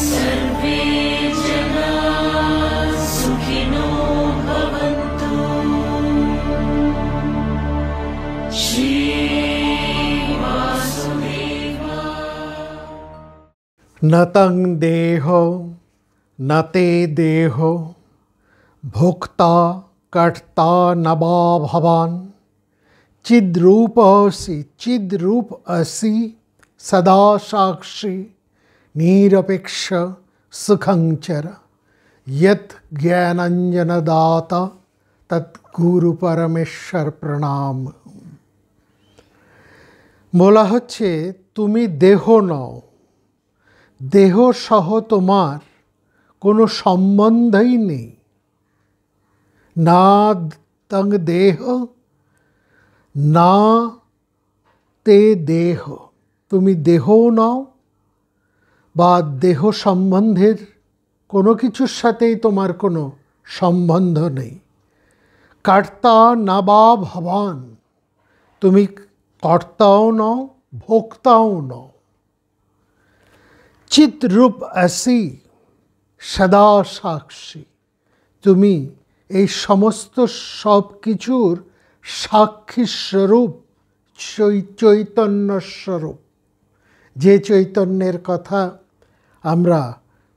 सर्वे जना सुखिनो भवन्तु। श्री वासुदेवा। न तं देहो न ते देहो भोक्ता कर्ता न वा भवान् चिद्रूप असि सदा साक्षी निरपेक्ष सुखं चर यत् ज्ञानाञ्जनदाता तद्गुरु परमेश्वर प्रणाम। বলা হচ্ছে তুমি দেহ নও, দেহ সহ তোমার কোনো সম্বন্ধই নেই। না তং দেহ না তে দেহ, তুমি দেহও নও বা দেহ সম্বন্ধের কোনো কিছুর সাথেই তোমার কোনো সম্বন্ধ নেই। কর্তা না বা ভবান, তুমি কর্তাও নও ভোক্তাও নও। চিৎরূপ আসি সদা সাক্ষী, তুমি এই সমস্ত সব কিছুর সাক্ষী স্বরূপ, চৈতন্য স্বরূপ। যে চৈতন্যের কথা আমরা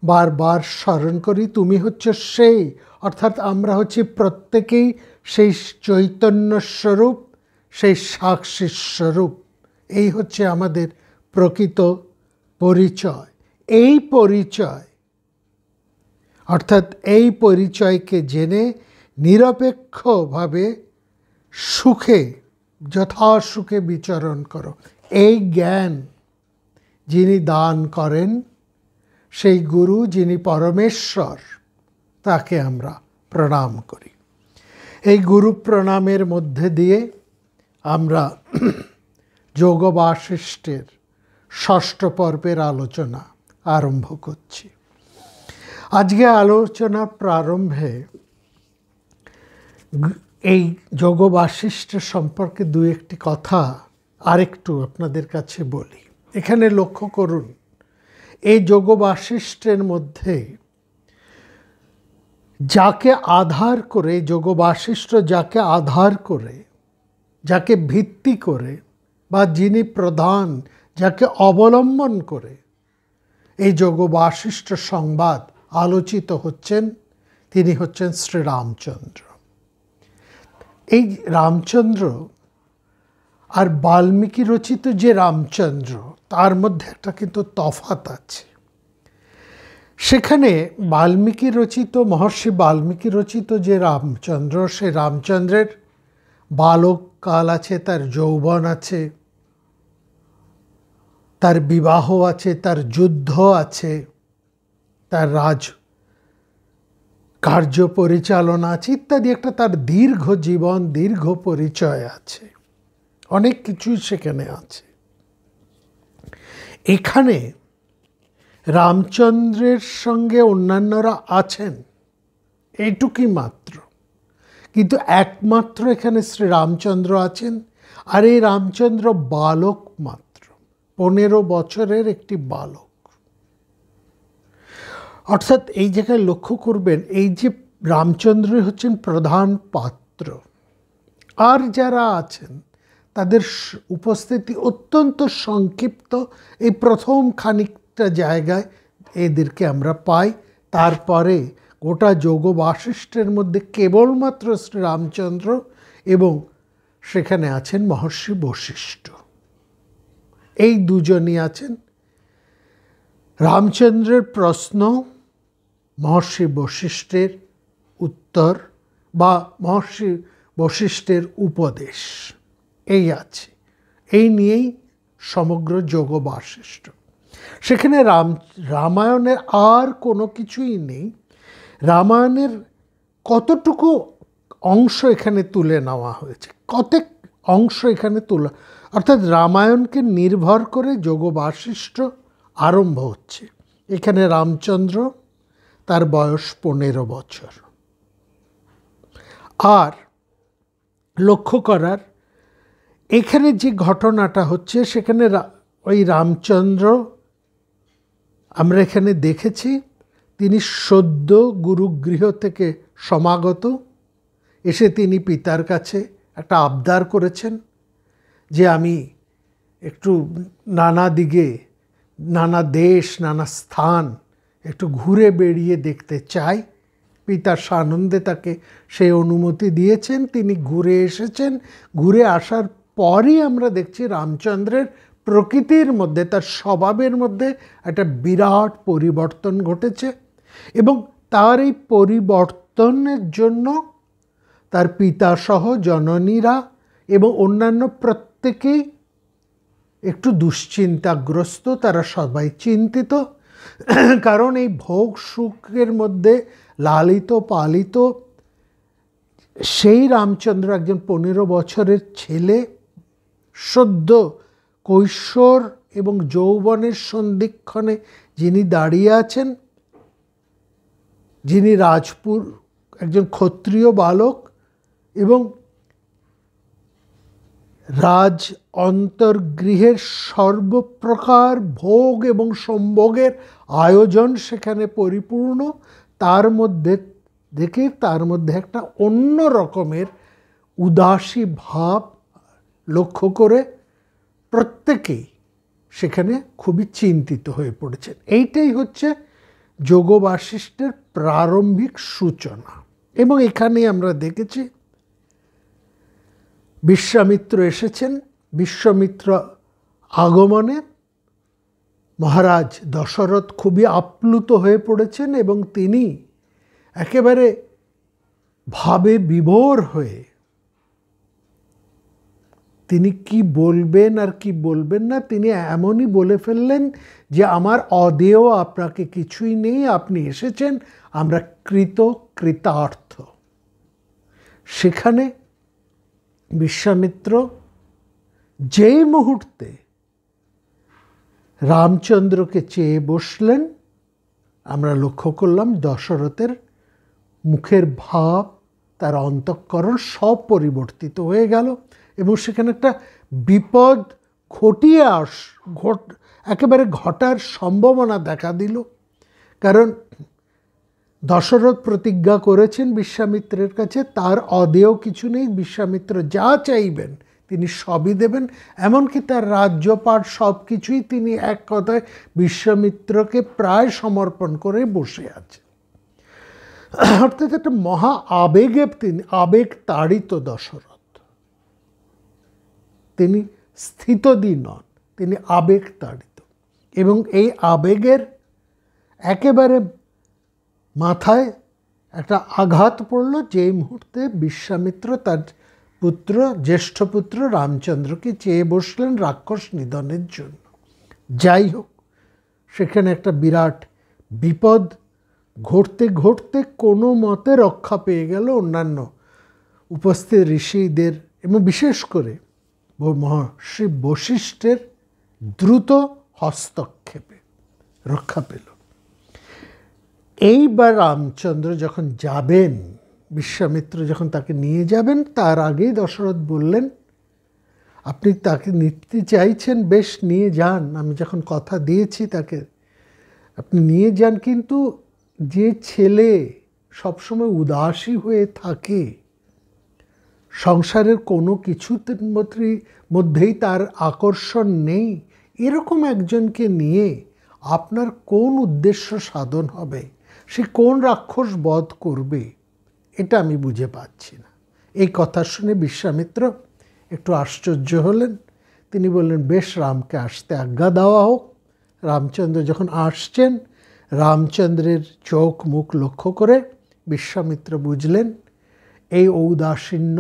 বারবার স্মরণ করি, তুমি হচ্ছে সেই, অর্থাৎ আমরা হচ্ছি প্রত্যেকেই সেই চৈতন্য স্বরূপ, সেই সাক্ষী স্বরূপ। এই হচ্ছে আমাদের প্রকৃত পরিচয়। এই পরিচয় অর্থাৎ এই পরিচয়কে জেনে নিরপেক্ষভাবে সুখে যথাসুখে বিচরণ করো। এই জ্ঞান যিনি দান করেন, সেই গুরু যিনি পরমেশ্বর, তাকে আমরা প্রণাম করি। এই গুরু প্রণামের মধ্যে দিয়ে আমরা যোগ বাশিষ্ঠের ষষ্ঠ পর্বের আলোচনা আরম্ভ করছি। আজকে আলোচনার প্রারম্ভে এই যোগ বাশিষ্ঠ সম্পর্কে দু একটি কথা আরেকটু আপনাদের কাছে বলি। এখানে লক্ষ্য করুন, এই যোগ বাশিষ্ঠের মধ্যে যাকে আধার করে, যোগ বাশিষ্ঠ যাকে আধার করে, যাকে ভিত্তি করে বা যিনি প্রধান, যাকে অবলম্বন করে এই যোগ বাশিষ্ঠ সংবাদ আলোচিত হচ্ছেন, তিনি হচ্ছেন শ্রী রামচন্দ্র। এই রামচন্দ্র আর বাল্মীকি রচিত যে রামচন্দ্র, তার মধ্যে একটা কিন্তু তফাৎ আছে। সেখানে বাল্মীকি রচিত, মহর্ষি বাল্মীকি রচিত যে রামচন্দ্র, সে রামচন্দ্রের বালককাল আছে, তার যৌবন আছে, তার বিবাহ আছে, তার যুদ্ধ আছে, তার রাজ কার্য পরিচালনা আছে ইত্যাদি। একটা তার দীর্ঘ জীবন, দীর্ঘ পরিচয় আছে, অনেক কিছুই সেখানে আছে। এখানে রামচন্দ্রের সঙ্গে অন্যান্যরা আছেন, এইটুকুই মাত্র। কিন্তু একমাত্র এখানে শ্রী রামচন্দ্র আছেন, আর এই রামচন্দ্র বালক মাত্র, 15 বছরের একটি বালক। অর্থাৎ এই জায়গায় লক্ষ্য করবেন, এই যে রামচন্দ্র হচ্ছেন প্রধান পাত্র, আর যারা আছেন তাদের উপস্থিতি অত্যন্ত সংক্ষিপ্ত। এই প্রথম খানিকটা জায়গায় এদেরকে আমরা পাই। তারপরে গোটা যোগ বাশিষ্ঠের মধ্যে কেবলমাত্র শ্রী রামচন্দ্র এবং সেখানে আছেন মহর্ষি বশিষ্ঠ। এই দুজনই আছেন। রামচন্দ্রের প্রশ্ন, মহর্ষি বশিষ্ঠের উত্তর বা মহর্ষি বশিষ্ঠের উপদেশ, এই আছে। এই নিয়েই সমগ্র যোগ বাশিষ্ঠ। সেখানে রামায়ণের আর কোনো কিছুই নেই। রামায়ণের কতটুকু অংশ এখানে তুলে নেওয়া হয়েছে, কতক অংশ এখানে তোলা, অর্থাৎ রামায়ণকে নির্ভর করে যোগ বাশিষ্ঠ আরম্ভ হচ্ছে। এখানে রামচন্দ্র, তার বয়স 15 বছর। আর লক্ষ্য করার, এখানে যে ঘটনাটা হচ্ছে, সেখানে ওই রামচন্দ্র আমরা এখানে দেখেছি তিনি সদ্য গুরুগৃহ থেকে সমাগত, এসে তিনি পিতার কাছে একটা আবদার করেছেন যে আমি একটু নানা দিকে, নানা দেশ, নানা স্থান একটু ঘুরে বেড়িয়ে দেখতে চাই। পিতা সানন্দে তাকে সেই অনুমতি দিয়েছেন। তিনি ঘুরে এসেছেন। ঘুরে আসার পরই আমরা দেখছি রামচন্দ্রের প্রকৃতির মধ্যে, তার স্বভাবের মধ্যে একটা বিরাট পরিবর্তন ঘটেছে, এবং তার এই পরিবর্তনের জন্য তার পিতাসহ জননীরা এবং অন্যান্য প্রত্যেকেই একটু দুশ্চিন্তাগ্রস্ত। তারা সবাই চিন্তিত, কারণ এই ভোগ সুখের মধ্যে লালিত পালিত সেই রামচন্দ্র, একজন 15 বছরের ছেলে, সদ্য কৈশোর এবং যৌবনের সন্ধিক্ষণে যিনি দাঁড়িয়ে আছেন, যিনি রাজপুর একজন ক্ষত্রিয় বালক এবং রাজ অন্তর্গৃহের সর্বপ্রকার ভোগ এবং সম্ভোগের আয়োজন সেখানে পরিপূর্ণ, তার মধ্যে দেখে তার মধ্যে একটা অন্য রকমের উদাসী ভাব লক্ষ্য করে প্রত্যেকেই সেখানে খুবই চিন্তিত হয়ে পড়েছেন। এইটাই হচ্ছে যোগ বাশিষ্ঠের প্রারম্ভিক সূচনা। এবং এখানেই আমরা দেখেছি বিশ্বামিত্র এসেছেন। বিশ্বামিত্র আগমনে মহারাজ দশরথ খুবই আপ্লুত হয়ে পড়েছেন এবং তিনি একেবারে ভাবে বিভোর হয়ে তিনি কি বলবেন আর কি বলবেন না, তিনি এমনই বলে ফেললেন যে আমার অদেয় আপনাকে কিছুই নেই, আপনি এসেছেন, আমরা কৃতার্থ। সেখানে বিশ্বামিত্র যেই মুহূর্তে রামচন্দ্রকে চেয়ে বসলেন, আমরা লক্ষ্য করলাম দশরথের মুখের ভাব, তার অন্তঃকরণ সব পরিবর্তিত হয়ে গেল এবং সেখানে একটা বিপদ একেবারে ঘটার সম্ভাবনা দেখা দিল। কারণ দশরথ প্রতিজ্ঞা করেছেন বিশ্বামিত্রের কাছে তার অদেয় কিছু নেই, বিশ্বামিত্র যা চাইবেন তিনি সবই দেবেন, এমনকি তার রাজ্যপাট সব কিছুই তিনি এক কথায় বিশ্বামিত্রকে প্রায় সমর্পণ করে বসে আছেন। অর্থাৎ একটা মহা আবেগে তিনি আবেগ তাড়িত দশরথ, তিনি স্থিতধী নন, তিনি আবেগ তাড়িত। এবং এই আবেগের একেবারে মাথায় একটা আঘাত পড়ল যেই মুহূর্তে বিশ্বামিত্র তার পুত্র, জ্যেষ্ঠ পুত্র রামচন্দ্রকে চেয়ে বসলেন রাক্ষস নিধনের জন্য। যাই হোক, সেখানে একটা বিরাট বিপদ ঘটতে ঘটতে কোনো মতে রক্ষা পেয়ে গেল অন্যান্য উপস্থিত ঋষিদের এবং বিশেষ করে মহর্ষি বশিষ্ঠের দ্রুত হস্তক্ষেপে রক্ষা পেল। এইবার রামচন্দ্র যখন যাবেন, বিশ্বামিত্র যখন তাকে নিয়ে যাবেন, তার আগেই দশরথ বললেন আপনি তাকে নিতে চাইছেন, বেশ নিয়ে যান, আমি যখন কথা দিয়েছি তাকে আপনি নিয়ে যান, কিন্তু যে ছেলে সবসময় উদাসী হয়ে থাকে, সংসারের কোনো কিছুর মধ্যেই তার আকর্ষণ নেই, এরকম একজনকে নিয়ে আপনার কোন উদ্দেশ্য সাধন হবে, সে কোন রাক্ষস বধ করবে, এটা আমি বুঝে পাচ্ছি না। এই কথা শুনে বিশ্বামিত্র একটু আশ্চর্য হলেন। তিনি বললেন বেশ, রামকে আসতে আজ্ঞা দেওয়া হোক। রামচন্দ্র যখন আসছেন, রামচন্দ্রের চোখ মুখ লক্ষ্য করে বিশ্বামিত্র বুঝলেন এই ঔদাসীন্য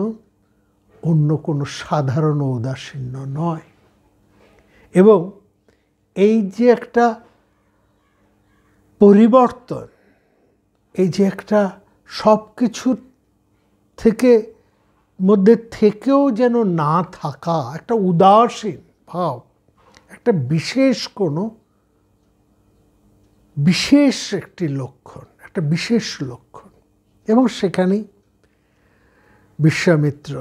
অন্য কোনো সাধারণ ঔদাসীন্য নয়, এবং এই যে একটা পরিবর্তন, এই যে একটা সব কিছুর থেকে মধ্যে থেকেও যেন না থাকা একটা উদাসীন ভাব, একটা বিশেষ একটি লক্ষণ, একটা বিশেষ লক্ষণ। এবং সেখানেই বিশ্বামিত্র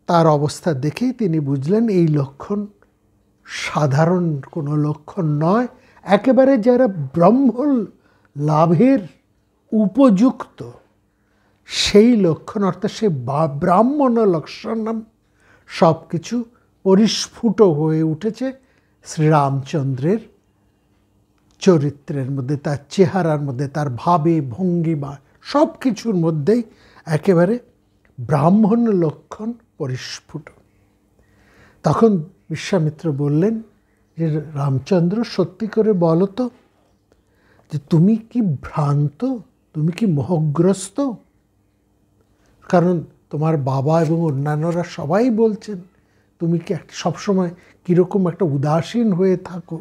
তার অবস্থা দেখেই তিনি বুঝলেন এই লক্ষণ সাধারণ কোনো লক্ষণ নয়, একেবারে যারা ব্রহ্ম লাভের উপযুক্ত সেই লক্ষণ, অর্থাৎ সেই ব্রাহ্মণ লক্ষণম সব কিছু পরিস্ফুট হয়ে উঠেছে শ্রীরামচন্দ্রের চরিত্রের মধ্যে, তার চেহারার মধ্যে, তার ভাবে ভঙ্গিমা সব কিছুর মধ্যেই একেবারে ব্রাহ্মণ লক্ষণ পরিস্ফুট। তখন বিশ্বামিত্র বললেন যে রামচন্দ্র, সত্যি করে বলো তো যে তুমি কি ভ্রান্ত, তুমি কি মোহগ্রস্ত? কারণ তোমার বাবা এবং অন্যান্যরা সবাই বলছেন তুমি কি সবসময় কীরকম একটা উদাসীন হয়ে থাকো,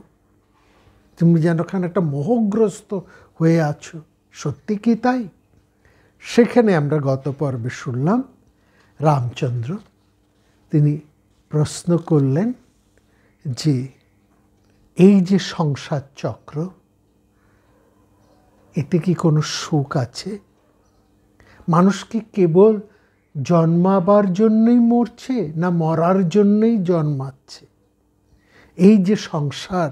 তুমি যেন ওখানে একটা মোহগ্রস্ত হয়ে আছো, সত্যি কি তাই? সেখানে আমরা গত পর্বে শুনলাম রামচন্দ্র তিনি প্রশ্ন করলেন যে এই যে সংসার চক্র, এতে কি কোনো সুখ আছে? মানুষ কি কেবল জন্মাবার জন্যই মরছে, না মরার জন্যই জন্মাচ্ছে? এই যে সংসার,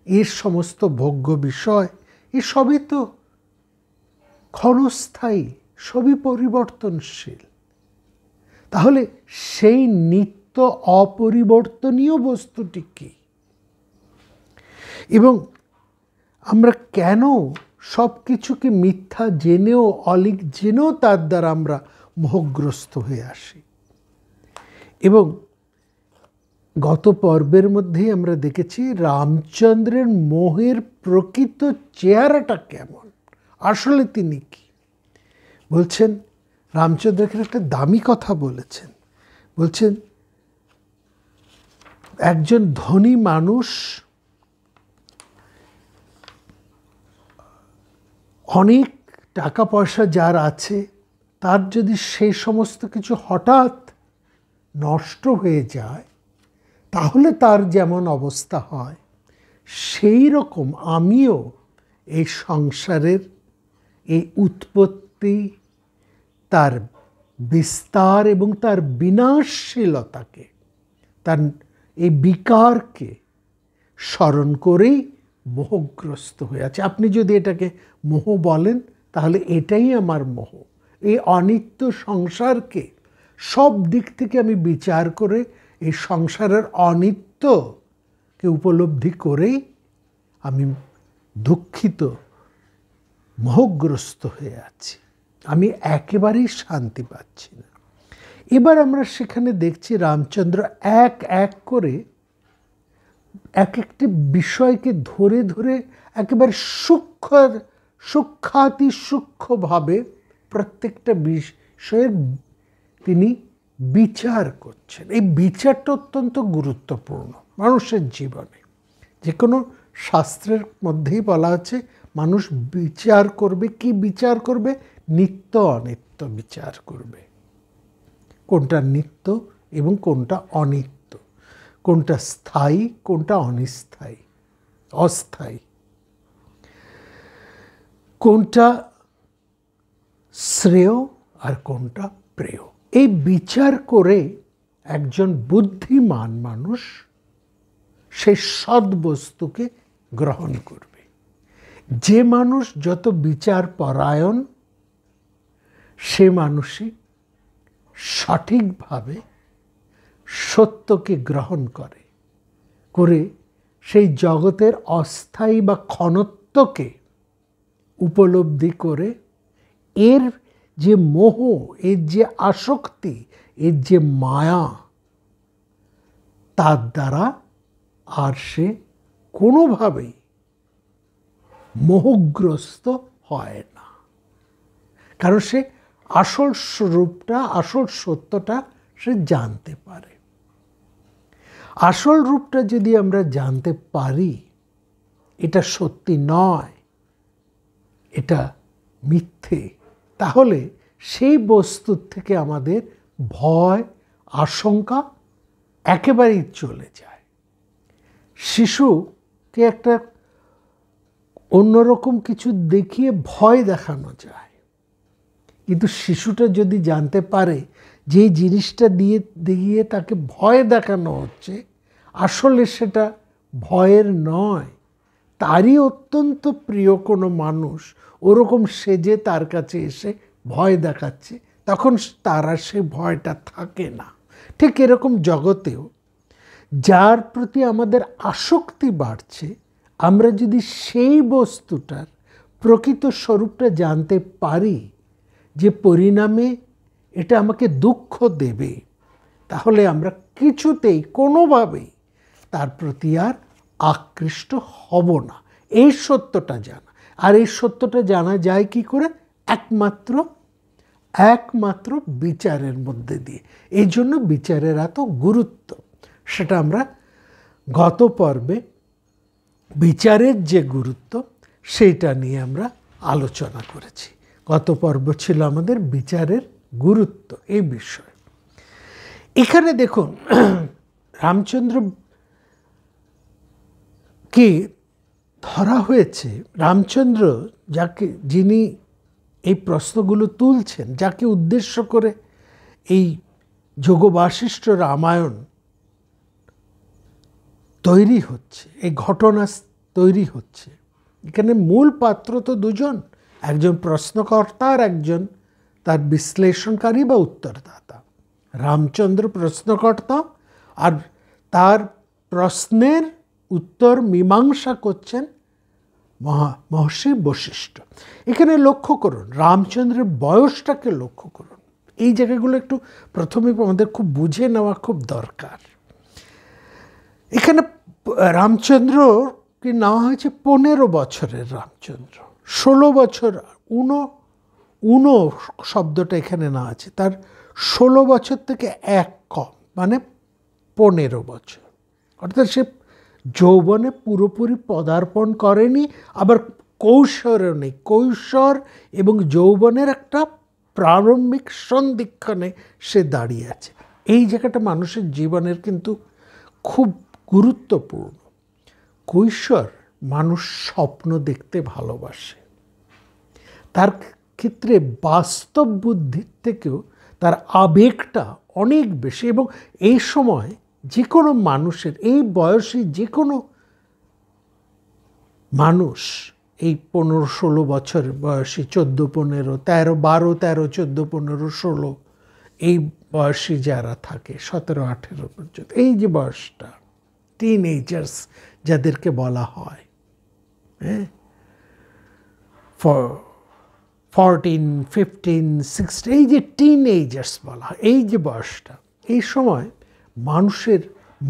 এর সমস্ত ভোগ্য বিষয়, এসবই তো ক্ষণস্থায়ী, সবই পরিবর্তনশীল। তাহলে সেই নিত্য অপরিবর্তনীয় বস্তুটি কি? এবং আমরা কেন সব কিছুকে মিথ্যা জেনেও, অলিক জেনেও তার দ্বারা আমরা মোহগ্রস্ত হয়ে আসি? এবং গত পর্বের মধ্যেই আমরা দেখেছি রামচন্দ্রের মোহের প্রকৃত চেহারাটা কেমন, আসলে তিনি কি বলছেন। রামচন্দ্র এখানে একটা দামি কথা বলেছেন, বলছেন একজন ধনী মানুষ অনেক টাকা পয়সা যার আছে, তার যদি সেই সমস্ত কিছু হঠাৎ নষ্ট হয়ে যায় তাহলে তার যেমন অবস্থা হয়, সেই রকম আমিও এই সংসারের এই উৎপত্তি, তার বিস্তার এবং তার বিনাশশীলতাকে, তার এই বিকারকে স্মরণ করেই মোহগ্রস্ত হয়ে আছে। আপনি যদি এটাকে মোহ বলেন তাহলে এটাই আমার মোহ। এই অনিত্য সংসারকে সব দিক থেকে আমি বিচার করে এই সংসারের অনিত্যকে উপলব্ধি করেই আমি দুঃখিত, মোহগ্রস্ত হয়ে আছি, আমি একেবারেই শান্তি পাচ্ছি না। এবার আমরা সেখানে দেখছি রামচন্দ্র এক এক করে এক একটি বিষয়কে ধরে ধরে একেবারে সূক্ষ্মাতি সূক্ষ্মভাবে প্রত্যেকটা বিষয়ের তিনি বিচার করছেন। এই বিচারটা অত্যন্ত গুরুত্বপূর্ণ মানুষের জীবনে। যে কোনো শাস্ত্রের মধ্যেই বলা আছে মানুষ বিচার করবে। কি বিচার করবে? নিত্য অনিত্য বিচার করবে। কোনটা নিত্য এবং কোনটা অনিত্য, কোনটা স্থায়ী কোনটা অস্থায়ী, কোনটা শ্রেয় আর কোনটা প্রেয়। এই বিচার করে একজন বুদ্ধিমান মানুষ সেই সদ্বস্তুকে গ্রহণ করবে। যে মানুষ যত বিচার পরায়ণ, সে মানুষই সঠিকভাবে সত্যকে গ্রহণ করে সেই জগতের অস্থায়ী বা ক্ষণত্বকে উপলব্ধি করে এর যে মোহ, এর যে আসক্তি, এর যে মায়া, তার দ্বারা আর সে কোনোভাবেই মোহগ্রস্ত হয় না। কারণ সে আসল স্বরূপটা, আসল সত্যটা সে জানতে পারে। আসল রূপটা যদি আমরা জানতে পারি এটা সত্যি নয়, এটা মিথ্যে, তাহলে সেই বস্তুর থেকে আমাদের ভয়, আশঙ্কা একেবারেই চলে যায়। শিশুকে একটা অন্যরকম কিছু দেখিয়ে ভয় দেখানো যায়, কিন্তু শিশুটা যদি জানতে পারে যে জিনিসটা দিয়ে তাকে ভয় দেখানো হচ্ছে আসলে সেটা ভয়ের নয়, তারই অত্যন্ত প্রিয় কোনো মানুষ ওরকম সেজে তার কাছে এসে ভয় দেখাচ্ছে, তখন তার আর সে ভয়টা থাকে না। ঠিক এরকম জগতেও যার প্রতি আমাদের আসক্তি বাড়ছে, আমরা যদি সেই বস্তুটার প্রকৃত স্বরূপটা জানতে পারি, যে পরিণামে এটা আমাকে দুঃখ দেবে, তাহলে আমরা কিছুতেই কোনোভাবেই তার প্রতি আর আকৃষ্ট হব না। এই সত্যটা জানা। আর এই সত্যটা জানা যায় কি করে? একমাত্র বিচারের মধ্যে দিয়ে। এই জন্য বিচারের এত গুরুত্ব, সেটা আমরা গত পর্বে বিচারের যে গুরুত্ব সেইটা নিয়ে আমরা আলোচনা করেছি। গত পর্ব ছিল আমাদের বিচারের গুরুত্ব এই বিষয়ে। এখানে দেখুন, রামচন্দ্র কি ধরা হয়েছে, রামচন্দ্র যিনি এই প্রশ্নগুলো তুলছেন, যাকে উদ্দেশ্য করে এই যোগ বাশিষ্ঠ রামায়ণ তৈরি হচ্ছে, এই ঘটনা তৈরি হচ্ছে। এখানে মূল পাত্র তো দুজন, একজন প্রশ্নকর্তা আর একজন তার বিশ্লেষণকারী বা উত্তরদাতা। রামচন্দ্র প্রশ্নকর্তা, আর তার প্রশ্নের উত্তর মীমাংসা করছেন মহর্ষি বশিষ্ঠ। এখানে লক্ষ্য করুন, রামচন্দ্রের বয়সটাকে লক্ষ্য করুন। এই জায়গাগুলো একটু প্রথমে আমাদের খুব বুঝে নেওয়া খুব দরকার। এখানে রামচন্দ্রকে নেওয়া হয়েছে 15 বছরের রামচন্দ্র। 16 বছর, উনো শব্দটা এখানে না আছে, তার 16 বছর থেকে 1 কম, মানে 15 বছর। অর্থাৎ সে যৌবনে পুরোপুরি পদার্পণ করেনি, আবার কৈশোরেও নেই। কৈশোর এবং যৌবনের একটা প্রারম্ভিক সন্ধিক্ষণে সে দাঁড়িয়ে আছে। এই জায়গাটা মানুষের জীবনের কিন্তু খুব গুরুত্বপূর্ণ। কৈশোর মানুষ স্বপ্ন দেখতে ভালোবাসে, তার ক্ষেত্রে বাস্তব বুদ্ধির থেকেও তার আবেগটা অনেক বেশি, এবং এই সময় যে কোনো মানুষের, এই বয়সে যে কোনো মানুষ, এই 15-16 বছর বয়সী, 14-15, 12, 13, 14, 15, 16 এই বয়সী যারা থাকে, 17-18 পর্যন্ত, এই যে বয়সটা, টিনএজার্স যাদেরকে বলা হয়, হ্যাঁ, 14, 15, 16, এই যে টিনএজার্স বলা হয়, এই যে বয়সটা, এই সময় মানুষের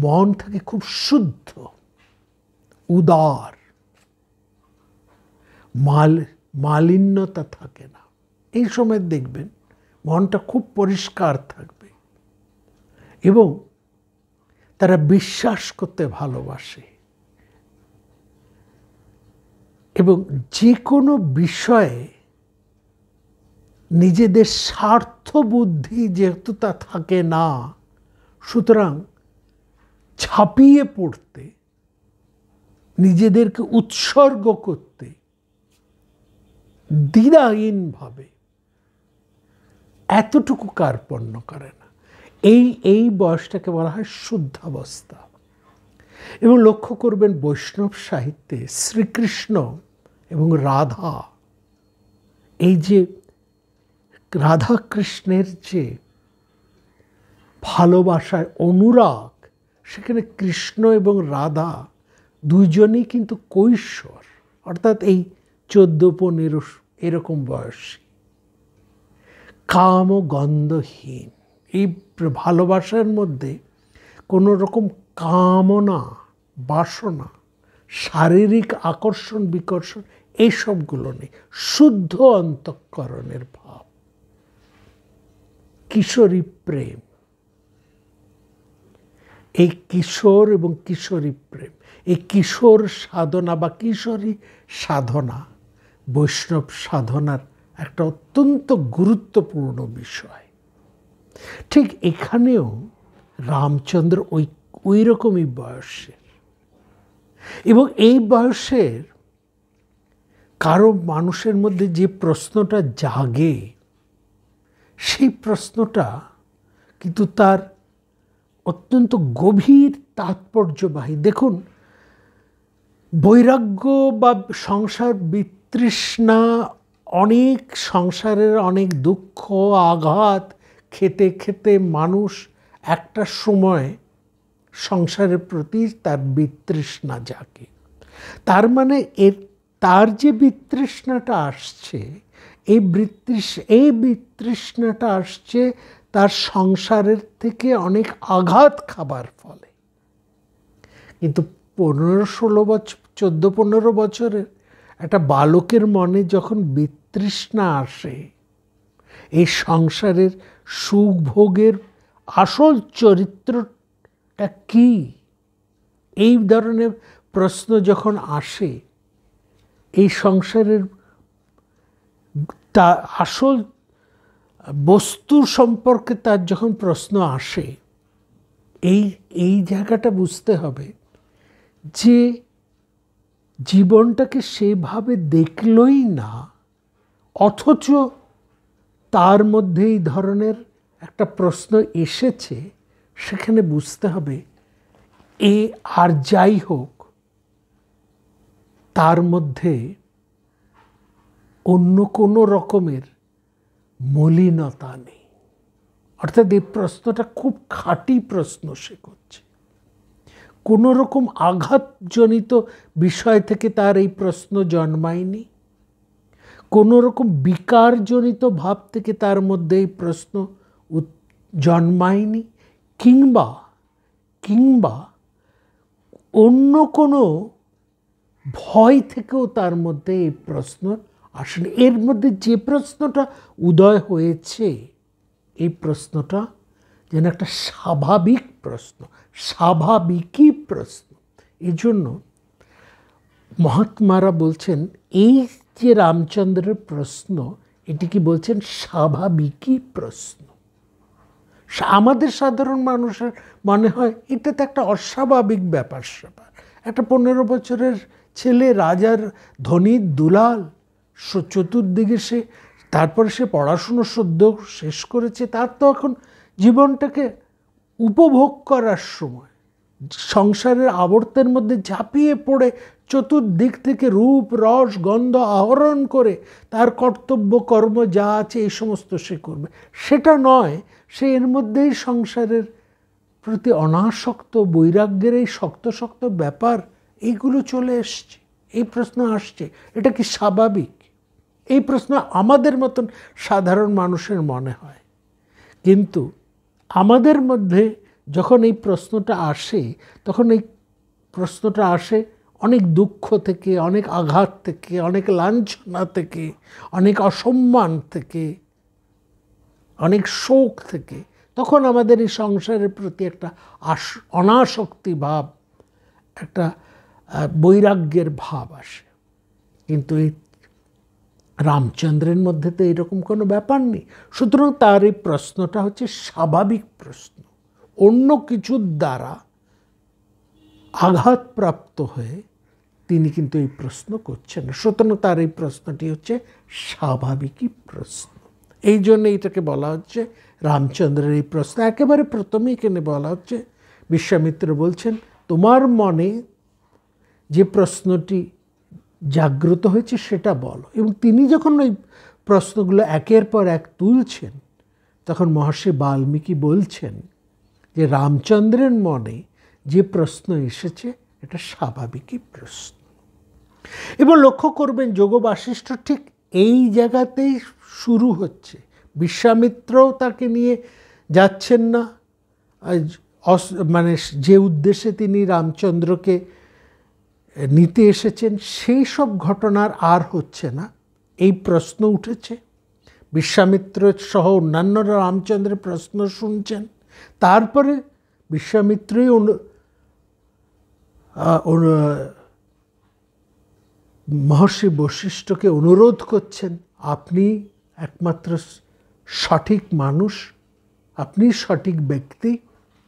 মন থাকে খুব শুদ্ধ, উদার, মালিন্যতা থাকে না। এই সময় দেখবেন মনটা খুব পরিষ্কার থাকবে, এবং তারা বিশ্বাস করতে ভালোবাসে, এবং যে কোনো বিষয়ে নিজেদের স্বার্থ বুদ্ধি যেহেতু তা থাকে না, সুতরাং ঝাঁপিয়ে পড়তে, নিজেদেরকে উৎসর্গ করতে দ্বিধাহীনভাবে এতটুকু কার্পণ্য করে না। এই বয়সটাকে বলা হয় শুদ্ধাবস্থা। এবং লক্ষ্য করবেন বৈষ্ণব সাহিত্যে শ্রীকৃষ্ণ এবং রাধা, এই যে রাধা কৃষ্ণের যে ভালোবাসার অনুরাগ, সেখানে কৃষ্ণ এবং রাধা দুইজনেই কিন্তু কৈশোর, অর্থাৎ এই 14-15 এরকম বয়সী, কাম ও গন্ধহীন। এই ভালোবাসার মধ্যে কোনো রকম কামনা, বাসনা, শারীরিক আকর্ষণ বিকর্ষণ এইসবগুলো নেই, শুদ্ধ অন্তঃকরণের ভাব, কিশোরী প্রেম। এই কিশোর এবং কিশোরী প্রেম, এই কিশোর সাধনা বা কিশোরী সাধনা বৈষ্ণব সাধনার একটা অত্যন্ত গুরুত্বপূর্ণ বিষয়। ঠিক এখানেও রামচন্দ্র ওই রকমই বয়সের, এবং এই বয়সের কারো মানুষের মধ্যে যে প্রশ্নটা জাগে, সেই প্রশ্নটা কিন্তু তার অত্যন্ত গভীর তাৎপর্যবাহী। দেখুন, বৈরাগ্য বা সংসার বিতৃষ্ণা, অনেক সংসারের অনেক দুঃখ আঘাত খেতে খেতে মানুষ একটা সময় সংসারের প্রতি তার বিতৃষ্ণা জাগে। তার মানে তার যে বিতৃষ্ণাটা আসছে, এই বিতৃষ্ণাটা আসছে তার সংসারের থেকে অনেক আঘাত খাবার ফলে। কিন্তু 15-16 বছর 14-15 বছরের একটা বালকের মনে যখন বিতৃষ্ণা আসে, এই সংসারের সুখ ভোগের আসল চরিত্রটা কি, এই ধরনের প্রশ্ন যখন আসে, এই সংসারের তা আসল বস্তু সম্পর্কে তার যখন প্রশ্ন আসে, এই জায়গাটা বুঝতে হবে যে জীবনটাকে সেভাবে দেখলই না, অথচ তার মধ্যে এই ধরনের একটা প্রশ্ন এসেছে, সেখানে বুঝতে হবে আর যাই হোক তার মধ্যে অন্য কোনো রকমের মলিনতা নেই। অর্থাৎ এই প্রশ্নটা খুব খাঁটি প্রশ্ন সে করছে। কোনো রকম আঘাতজনিত বিষয় থেকে তার এই প্রশ্ন জন্মায়নি, কোনো রকম বিকারজনিত ভাব থেকে তার মধ্যে এই প্রশ্ন জন্মায়নি, কিংবা অন্য কোনো ভয় থেকেও তার মধ্যে এই প্রশ্ন আসলে। এর মধ্যে যে প্রশ্নটা উদয় হয়েছে, এই প্রশ্নটা যেন একটা স্বাভাবিক প্রশ্ন, স্বাভাবিকই প্রশ্ন। এই জন্য মহাত্মারা বলছেন এই যে রামচন্দ্রের প্রশ্ন, এটি কি বলছেন স্বাভাবিকই প্রশ্ন। আমাদের সাধারণ মানুষের মনে হয় এটা তো একটা অস্বাভাবিক ব্যাপার স্যাপার। একটা 15 বছরের ছেলে, রাজার ধনীর দুলাল, চতুর্দিকে তারপরে সে পড়াশুনো সদ্য শেষ করেছে, তার তো এখন জীবনটাকে উপভোগ করার সময়, সংসারের আবর্তের মধ্যে ঝাঁপিয়ে পড়ে চতুর্দিক থেকে রূপ রস গন্ধ আহরণ করে তার কর্তব্য কর্ম যা আছে এই সমস্ত সে করবে, সেটা নয়। সে এর মধ্যেই সংসারের প্রতি অনাসক্ত, বৈরাগ্যের এই শক্ত শক্ত ব্যাপার এইগুলো চলে এসছে। এই প্রশ্ন আসছে, এটা কি স্বাভাবিক? এই প্রশ্ন আমাদের মতন সাধারণ মানুষের মনে হয়। কিন্তু আমাদের মধ্যে যখন এই প্রশ্নটা আসে, তখন এই প্রশ্নটা আসে অনেক দুঃখ থেকে, অনেক আঘাত থেকে, অনেক লাঞ্ছনা থেকে, অনেক অসম্মান থেকে, অনেক শোক থেকে। তখন আমাদের এই সংসারের প্রতি একটা অনাসক্তি ভাব, একটা বৈরাগ্যের ভাব আসে। কিন্তু এই রামচন্দ্রের মধ্যে তো এরকম কোনো ব্যাপার নেই। সুতরাং তার এই প্রশ্নটা হচ্ছে স্বাভাবিক প্রশ্ন, অন্য কিছুর দ্বারা আঘাতপ্রাপ্ত হয়ে তিনি কিন্তু এই প্রশ্ন করছেন না। সুতরাং তার এই প্রশ্নটি হচ্ছে স্বাভাবিকই প্রশ্ন। এই জন্য এটাকে বলা হচ্ছে রামচন্দ্রের এই প্রশ্ন। একেবারে প্রথমে এখানে বলা হচ্ছে, বিশ্বামিত্র বলছেন তোমার মনে যে প্রশ্নটি জাগ্রত হয়েছে সেটা বলো। এবং তিনি যখন ওই প্রশ্নগুলো একের পর এক তুলছেন, তখন মহর্ষি বাল্মীকি বলছেন যে রামচন্দ্রের মনে যে প্রশ্ন এসেছে এটা স্বাভাবিকই প্রশ্ন। এবং লক্ষ্য করবেন যোগ বাশিষ্ঠ ঠিক এই জায়গাতেই শুরু হচ্ছে। বিশ্বামিত্রও তাকে নিয়ে যাচ্ছেন না, মানে যে উদ্দেশ্যে তিনি রামচন্দ্রকে নিতে এসেছেন সেই সব ঘটনার আর হচ্ছে না। এই প্রশ্ন উঠেছে, বিশ্বামিত্র সহ অন্যান্যরা রামচন্দ্রের প্রশ্ন শুনছেন। তারপরে বিশ্বামিত্রই মহর্ষি বশিষ্ঠকে অনুরোধ করছেন, আপনি একমাত্র সঠিক মানুষ, আপনি সঠিক ব্যক্তি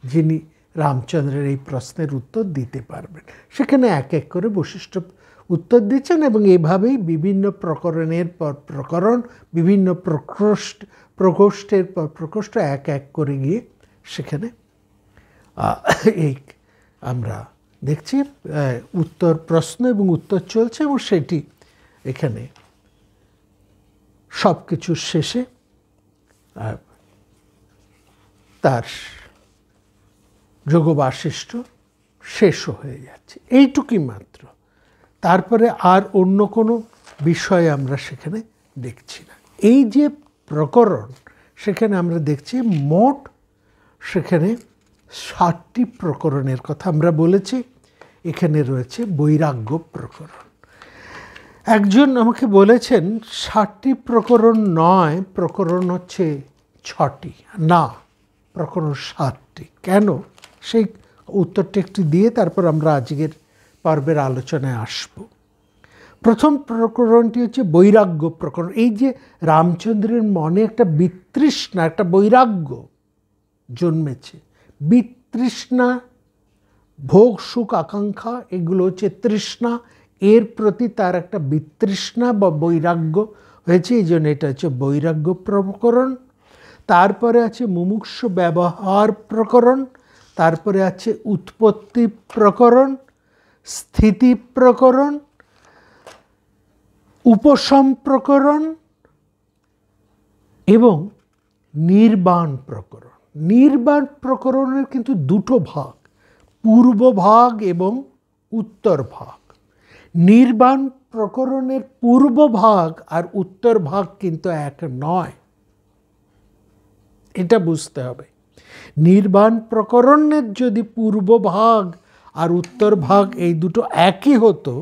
যিনি রামচন্দ্রের এই প্রশ্নের উত্তর দিতে পারবেন। সেখানে এক এক করে বশিষ্ঠ উত্তর দিচ্ছেন এবং এভাবেই বিভিন্ন প্রকরণের পর প্রকরণ, বিভিন্ন প্রকোষ্ঠের পর প্রকোষ্ঠ এক এক করে গিয়ে সেখানে এই আমরা দেখছি উত্তর প্রশ্ন এবং উত্তর চলছে, এবং সেটি এখানে সব কিছুর শেষে তার যোগবাশিষ্ঠ শেষও হয়ে যাচ্ছে, এইটুকুই মাত্র। তারপরে আর অন্য কোনো বিষয় আমরা সেখানে দেখছি না। এই যে প্রকরণ, সেখানে আমরা দেখছি মোট সেখানে 60টি প্রকরণের কথা আমরা বলেছি। এখানে রয়েছে বৈরাগ্য প্রকরণ। একজন আমাকে বলেছেন 60টি প্রকরণ নয়, প্রকরণ হচ্ছে 6টি, না প্রকরণ 7টি। কেন? সেই উত্তরটি একটু দিয়ে তারপর আমরা আজকের পর্বের আলোচনায় আসব। প্রথম প্রকরণটি হচ্ছে বৈরাগ্য প্রকরণ। এই যে রামচন্দ্রের মনে একটা বিতৃষ্ণা, একটা বৈরাগ্য জন্মেছে। বিতৃষ্ণা, ভোগ সুখ আকাঙ্ক্ষা, এগুলো হচ্ছে তৃষ্ণা, এর প্রতি তার একটা বিতৃষ্ণা বা বৈরাগ্য হয়েছে, এই জন্য এটা হচ্ছে বৈরাগ্য প্রকরণ। তারপরে আছে মুমুক্ষু ব্যবহার প্রকরণ, তারপরে আছে উৎপত্তি প্রকরণ, স্থিতি প্রকরণ, উপশম প্রকরণ এবং নির্বাণ প্রকরণ। নির্বাণ প্রকরণের কিন্তু দুটো ভাগ, পূর্ব ভাগ এবং উত্তর ভাগ। নির্বাণ প্রকরণের পূর্ব ভাগ আর উত্তর ভাগ কিন্তু এক নয়, এটা বুঝতে হবে। নির্বাণ প্রকরণের যদি পূর্ব ভাগ আর উত্তর ভাগ এই দুটো একই হতো,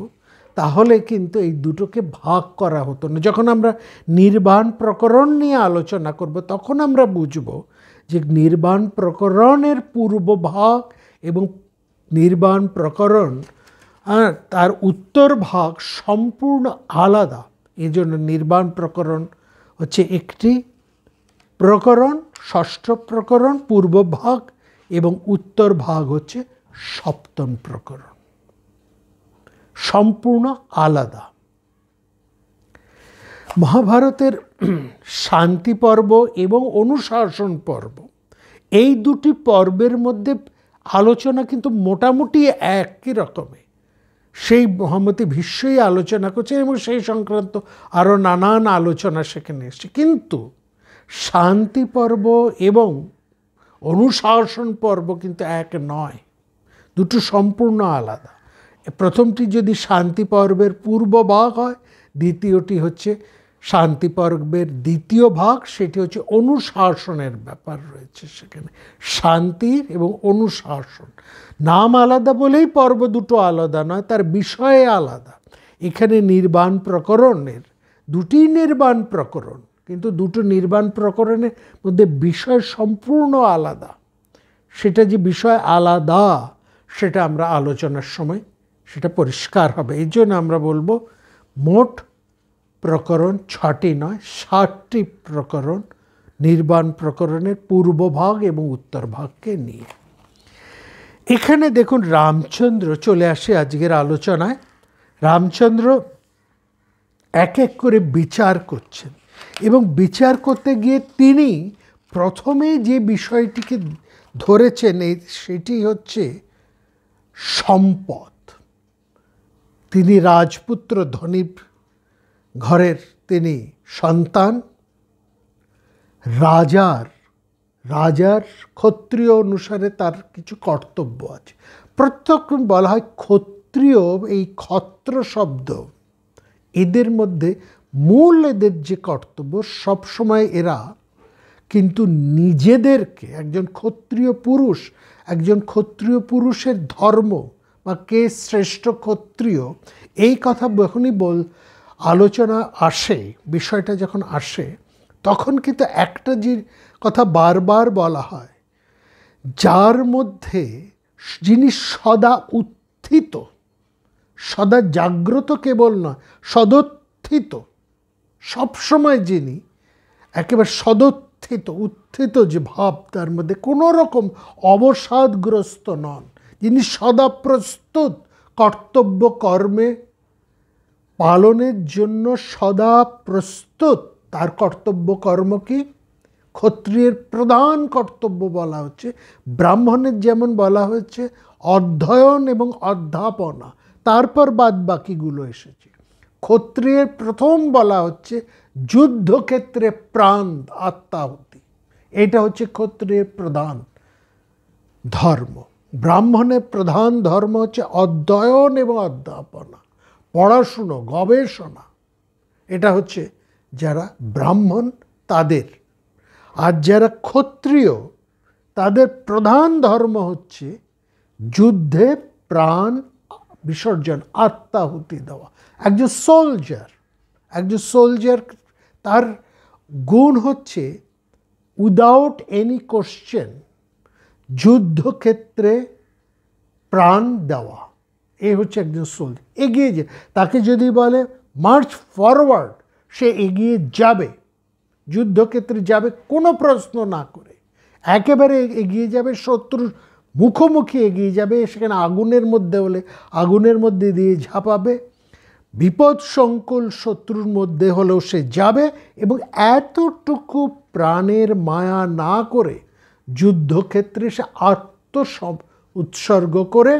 তাহলে কিন্তু এই দুটোকে ভাগ করা হতো না। যখন আমরা নির্বাণ প্রকরণ নিয়ে আলোচনা করব, তখন আমরা বুঝব যে নির্বাণ প্রকরণের পূর্ব ভাগ এবং নির্বাণ প্রকরণ তার উত্তর ভাগ সম্পূর্ণ আলাদা। এই জন্য নির্বাণ প্রকরণ হচ্ছে একটি প্রকরণ, ষষ্ঠ প্রকরণ পূর্ব ভাগ, এবং উত্তর ভাগ হচ্ছে সপ্তম প্রকরণ, সম্পূর্ণ আলাদা। মহাভারতের শান্তি পর্ব এবং অনুশাসন পর্ব, এই দুটি পর্বের মধ্যে আলোচনা কিন্তু মোটামুটি একই রকমের। সেই মহামতি ভীষ্মই আলোচনা করছেন এবং সেই সংক্রান্ত আরও নানান আলোচনা সেখানে এসছে। কিন্তু শান্তি পর্ব এবং অনুশাসন পর্ব কিন্তু এক নয়, দুটো সম্পূর্ণ আলাদা। প্রথমটি যদি শান্তি পর্বের পূর্ব ভাগ হয়, দ্বিতীয়টি হচ্ছে শান্তি পর্বের দ্বিতীয় ভাগ, সেটি হচ্ছে অনুশাসনের ব্যাপার রয়েছে সেখানে। শান্তির এবং অনুশাসন নাম আলাদা বলেই পর্ব দুটো আলাদা নয়, তার বিষয়ে আলাদা। এখানে নির্বাণ প্রকরণের দুটি নির্বাণ প্রকরণ, কিন্তু দুটো নির্বাণ প্রকরণের মধ্যে বিষয় সম্পূর্ণ আলাদা। সেটা যে বিষয় আলাদা, সেটা আমরা আলোচনার সময় সেটা পরিষ্কার হবে। এই জন্য আমরা বলবো মোট প্রকরণ 6টি নয়, 7টি প্রকরণ নির্বাণ প্রকরণের পূর্ব ভাগ এবং উত্তর ভাগকে নিয়ে। এখানে দেখুন রামচন্দ্র চলে আসে আজকের আলোচনায়। রামচন্দ্র এক এক করে বিচার করছেন, এবং বিচার করতে গিয়ে তিনি প্রথমে যে বিষয়টিকে ধরেছেন সেটি হচ্ছে সম্পদ। তিনি রাজপুত্র, ধনী ঘরের তিনি সন্তান, রাজার ক্ষত্রিয় অনুসারে তার কিছু কর্তব্য আছে। প্রত্যেক বলা হয় ক্ষত্রিয়, এই ক্ষত্র শব্দ এদের মধ্যে মূল এদের যে কর্তব্য, সবসময় এরা কিন্তু নিজেদেরকে একজন ক্ষত্রিয় পুরুষের ধর্ম বা কে শ্রেষ্ঠ ক্ষত্রিয়, এই কথা যখনই আলোচনা আসে, বিষয়টা যখন আসে, তখন কিন্তু একটা যে কথা বারবার বলা হয়, যার মধ্যে যিনি সদা উত্থিত, সদা জাগ্রত কেবল নয়, সদোত্থিত, সবসময় যিনি একেবারে উত্থিত যে ভাব, তার মধ্যে কোনো রকম অবসাদগ্রস্ত নন, যিনি সদা প্রস্তুত কর্তব্য কর্মে পালনের জন্য সদা প্রস্তুত, তার কর্তব্য কর্ম কি? ক্ষত্রিয়ের প্রধান কর্তব্য বলা হচ্ছে, ব্রাহ্মণের যেমন বলা হচ্ছে অধ্যয়ন এবং অধ্যাপনা, তারপর বাদ বাকিগুলো এসেছে। ক্ষত্রিয়ের প্রথম বলা হচ্ছে যুদ্ধক্ষেত্রে প্রাণ আত্মাহুতি, এটা হচ্ছে ক্ষত্রিয়ের প্রধান ধর্ম। ব্রাহ্মণের প্রধান ধর্ম হচ্ছে অধ্যয়ন এবং অধ্যাপনা, পড়াশুনো, গবেষণা। এটা হচ্ছে যারা ব্রাহ্মণ তাদের। আর যারা ক্ষত্রিয় তাদের প্রধান ধর্ম হচ্ছে যুদ্ধে প্রাণ বিসর্জন, আত্মাহুতি দেওয়া। একজন সোলজার তার গুণ হচ্ছে উইদাউট এনি কোশ্চেন যুদ্ধক্ষেত্রে প্রাণ দেওয়া। এ হচ্ছে একজন সোলজার। এগিয়ে যে তাকে যদি বলে মার্চ ফরওয়ার্ড, সে এগিয়ে যাবে, যুদ্ধক্ষেত্রে যাবে কোনো প্রশ্ন না করে, একেবারে এগিয়ে যাবে, শত্রুর মুখোমুখি এগিয়ে যাবে। সেখানে আগুনের মধ্যে হলে আগুনের মধ্যে দিয়ে ঝাঁপাবে, বিপদ সংকুল শত্রুর মধ্যে হলেও সে যাবে, এবং এতটুকু প্রাণের মায়া না করে যুদ্ধক্ষেত্রে সে উৎসর্গ করে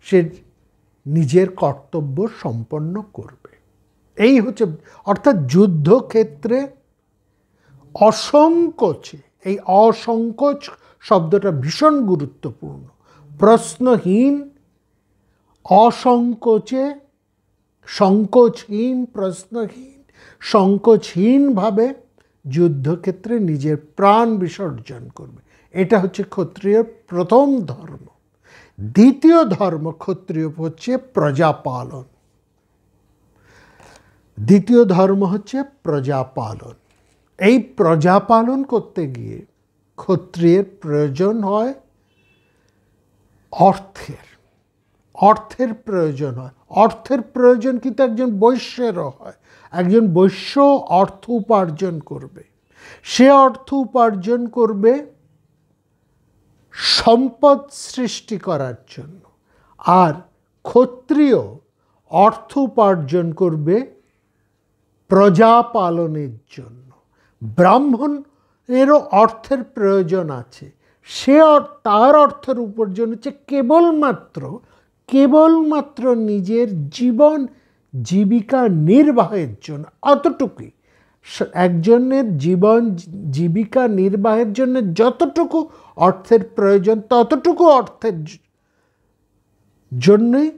সে নিজের কর্তব্য সম্পন্ন করবে। এই হচ্ছে, অর্থাৎ যুদ্ধক্ষেত্রে অসংকোচে, এই অসংকোচ শব্দটা ভীষণ গুরুত্বপূর্ণ। প্রশ্নহীন, অসংকোচে, সংকোচহীন, প্রশ্নহীন, সংকোচহীনভাবে যুদ্ধক্ষেত্রে নিজের প্রাণ বিসর্জন করবে। এটা হচ্ছে ক্ষত্রিয়ের প্রথম ধর্ম। দ্বিতীয় ধর্ম ক্ষত্রিয় হচ্ছে প্রজাপালন। দ্বিতীয় ধর্ম হচ্ছে প্রজাপালন। এই প্রজাপালন করতে গিয়ে ক্ষত্রিয়ের প্রয়োজন হয় অর্থের প্রয়োজন হয়। অর্থের প্রয়োজন কিন্তু একজন বৈশ্যেরও হয়। একজন বৈশ্য অর্থ উপার্জন করবে, সে অর্থ উপার্জন করবে সম্পদ সৃষ্টি করার জন্য। আর ক্ষত্রিয় অর্থ উপার্জন করবে প্রজা পালনের জন্য। ব্রাহ্মণেরও অর্থের প্রয়োজন আছে, সে তার অর্থের উপার্জন হচ্ছে কেবলমাত্র নিজের জীবন জীবিকা নির্বাহের জন্য। অতটুকুই একজনের জীবন জীবিকা নির্বাহের জন্য যতটুকু অর্থের প্রয়োজন, ততটুকু অর্থের জন্যই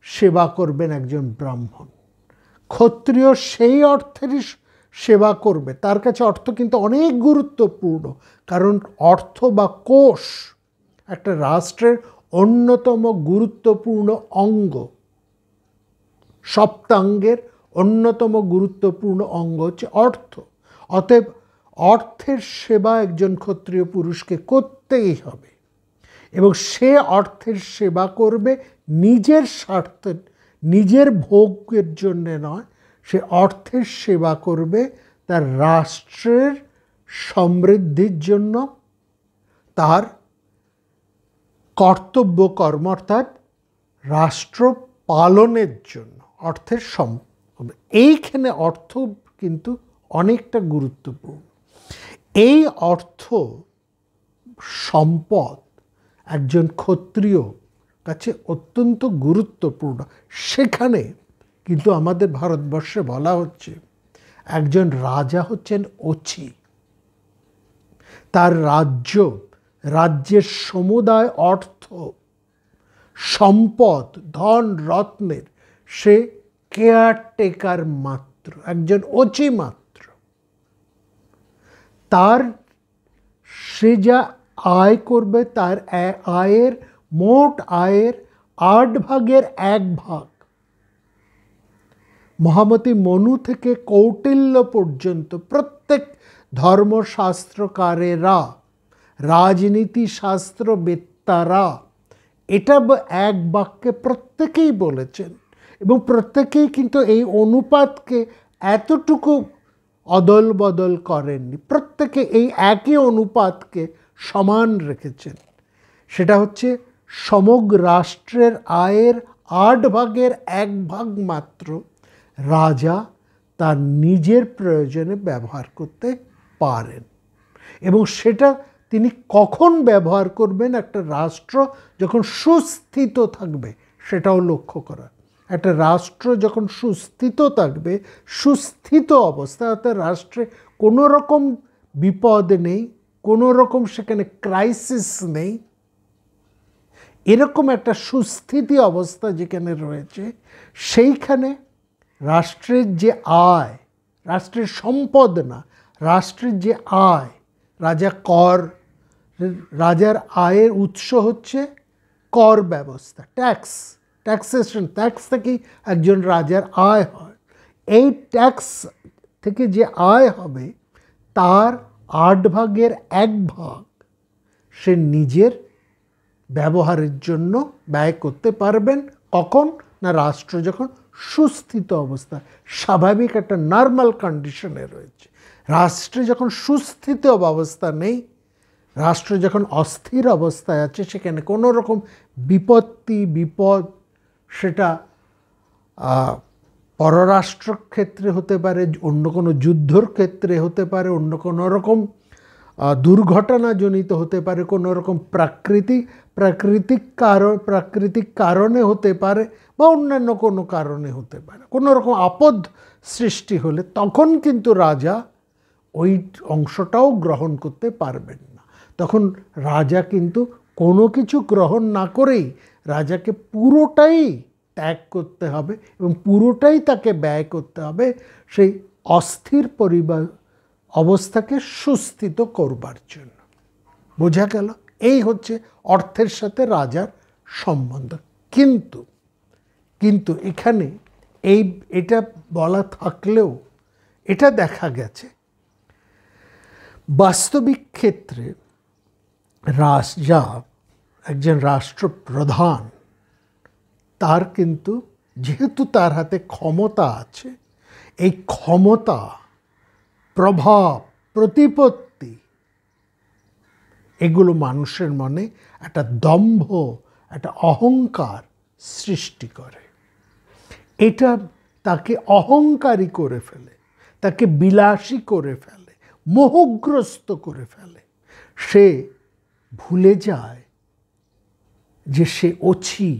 সেবা করবেন একজন ব্রাহ্মণ। ক্ষত্রিয় সেই অর্থেরই সেবা করবে। তার কাছে অর্থ কিন্তু অনেক গুরুত্বপূর্ণ, কারণ অর্থ বা কোষ একটা রাষ্ট্রের অন্যতম গুরুত্বপূর্ণ অঙ্গ। সপ্তাঙ্গের অন্যতম গুরুত্বপূর্ণ অঙ্গ হচ্ছে অর্থ। অতএব অর্থের সেবা একজন ক্ষত্রিয় পুরুষকে করতেই হবে, এবং সে অর্থের সেবা করবে নিজের স্বার্থে, নিজের ভোগের জন্যে নয়। সে অর্থের সেবা করবে তার রাষ্ট্রের সমৃদ্ধির জন্য, তার কর্তব্য কর্ম অর্থাৎ রাষ্ট্র পালনের জন্য। অর্থের এইখানে অর্থ কিন্তু অনেকটা গুরুত্বপূর্ণ। এই অর্থ সম্পদ একজন ক্ষত্রিয় কাছে অত্যন্ত গুরুত্বপূর্ণ। সেখানে কিন্তু আমাদের ভারতবর্ষে বলা হচ্ছে একজন রাজা হচ্ছেন অচি। তার রাজ্যের সমুদায় অর্থ সম্পদ ধন রত্নের সে কেয়ারটেকার মাত্র, একজন অচি মাত্র। তার সে যা আয় করবে তার মোট আয়ের 8 ভাগের 1 ভাগ মহামতি মনু থেকে কৌটিল্য পর্যন্ত প্রত্যেক ধর্মশাস্ত্রকারেরা, রাজনীতি শাস্ত্রবেত্তারা এটা এক বাক্যে প্রত্যেকেই বলেছেন, এবং প্রত্যেকেই কিন্তু এই অনুপাতকে এতটুকু অদল বদল করেননি। প্রত্যেকে এই একই অনুপাতকে সমান রেখেছেন। সেটা হচ্ছে সমগ্র রাষ্ট্রের আয়ের 8 ভাগের 1 ভাগ মাত্র রাজা তার নিজের প্রয়োজনে ব্যবহার করতে পারেন, এবং সেটা তিনি কখন ব্যবহার করবেন একটা রাষ্ট্র যখন সুস্থিত থাকবে সেটাও লক্ষ্য করা। একটা রাষ্ট্র যখন সুস্থিত থাকবে, সুস্থিত অবস্থা অর্থাৎ রাষ্ট্রে কোনো রকম বিপদ নেই, কোনো রকম সেখানে ক্রাইসিস নেই, এরকম একটা সুস্থিতি অবস্থা যেখানে রয়েছে, সেইখানে রাষ্ট্রের যে আয়, রাষ্ট্রের সম্পদ না, রাষ্ট্রের যে আয়, রাজার আয়ের উৎস হচ্ছে কর ব্যবস্থা, ট্যাক্সেশন, ট্যাক্স থেকেই একজন রাজার আয় হয়। এই ট্যাক্স থেকে যে আয় হবে তার 8/1 ভাগ সে নিজের ব্যবহারের জন্য ব্যয় করতে পারবেন। কখন না রাষ্ট্র যখন সুস্থিত অবস্থা, স্বাভাবিক একটা নর্মাল কন্ডিশনে রয়েছে। রাষ্ট্রে যখন সুস্থিত অবস্থা নেই, রাষ্ট্র যখন অস্থির অবস্থায় আছে, সেখানে কোনো রকম বিপদ, সেটা পররাষ্ট্র ক্ষেত্রে হতে পারে, অন্য কোনো যুদ্ধর ক্ষেত্রে হতে পারে, অন্য কোনো রকম দুর্ঘটনাজনিত হতে পারে, কোনো রকম প্রাকৃতিক কারণে হতে পারে, বা অন্যান্য কোনো কারণে হতে পারে, কোনো রকম আপদ সৃষ্টি হলে তখন কিন্তু রাজা ওই অংশটাও গ্রহণ করতে পারবেন না। তখন রাজা কিন্তু কোনো কিছু গ্রহণ না করেই রাজাকে পুরোটাই ত্যাগ করতে হবে এবং পুরোটাই তাকে ব্যয় করতে হবে সেই অস্থির অবস্থাকে সুস্থিত করবার জন্য। বোঝা গেল? এই হচ্ছে অর্থের সাথে রাজার সম্বন্ধ। কিন্তু এখানে এটা বলা থাকলেও এটা দেখা গেছে বাস্তবিক ক্ষেত্রে রাজা, একজন রাষ্ট্রপ্রধান, তার কিন্তু যেহেতু তার হাতে ক্ষমতা আছে, এই ক্ষমতা, প্রভাব, প্রতিপত্তি, এগুলো মানুষের মনে একটা দম্ভ, একটা অহংকার সৃষ্টি করে। এটা তাকে অহংকারী করে ফেলে, তাকে বিলাসী করে ফেলে, মোহগ্রস্ত করে ফেলে। সে ভুলে যায় যে সে অছি,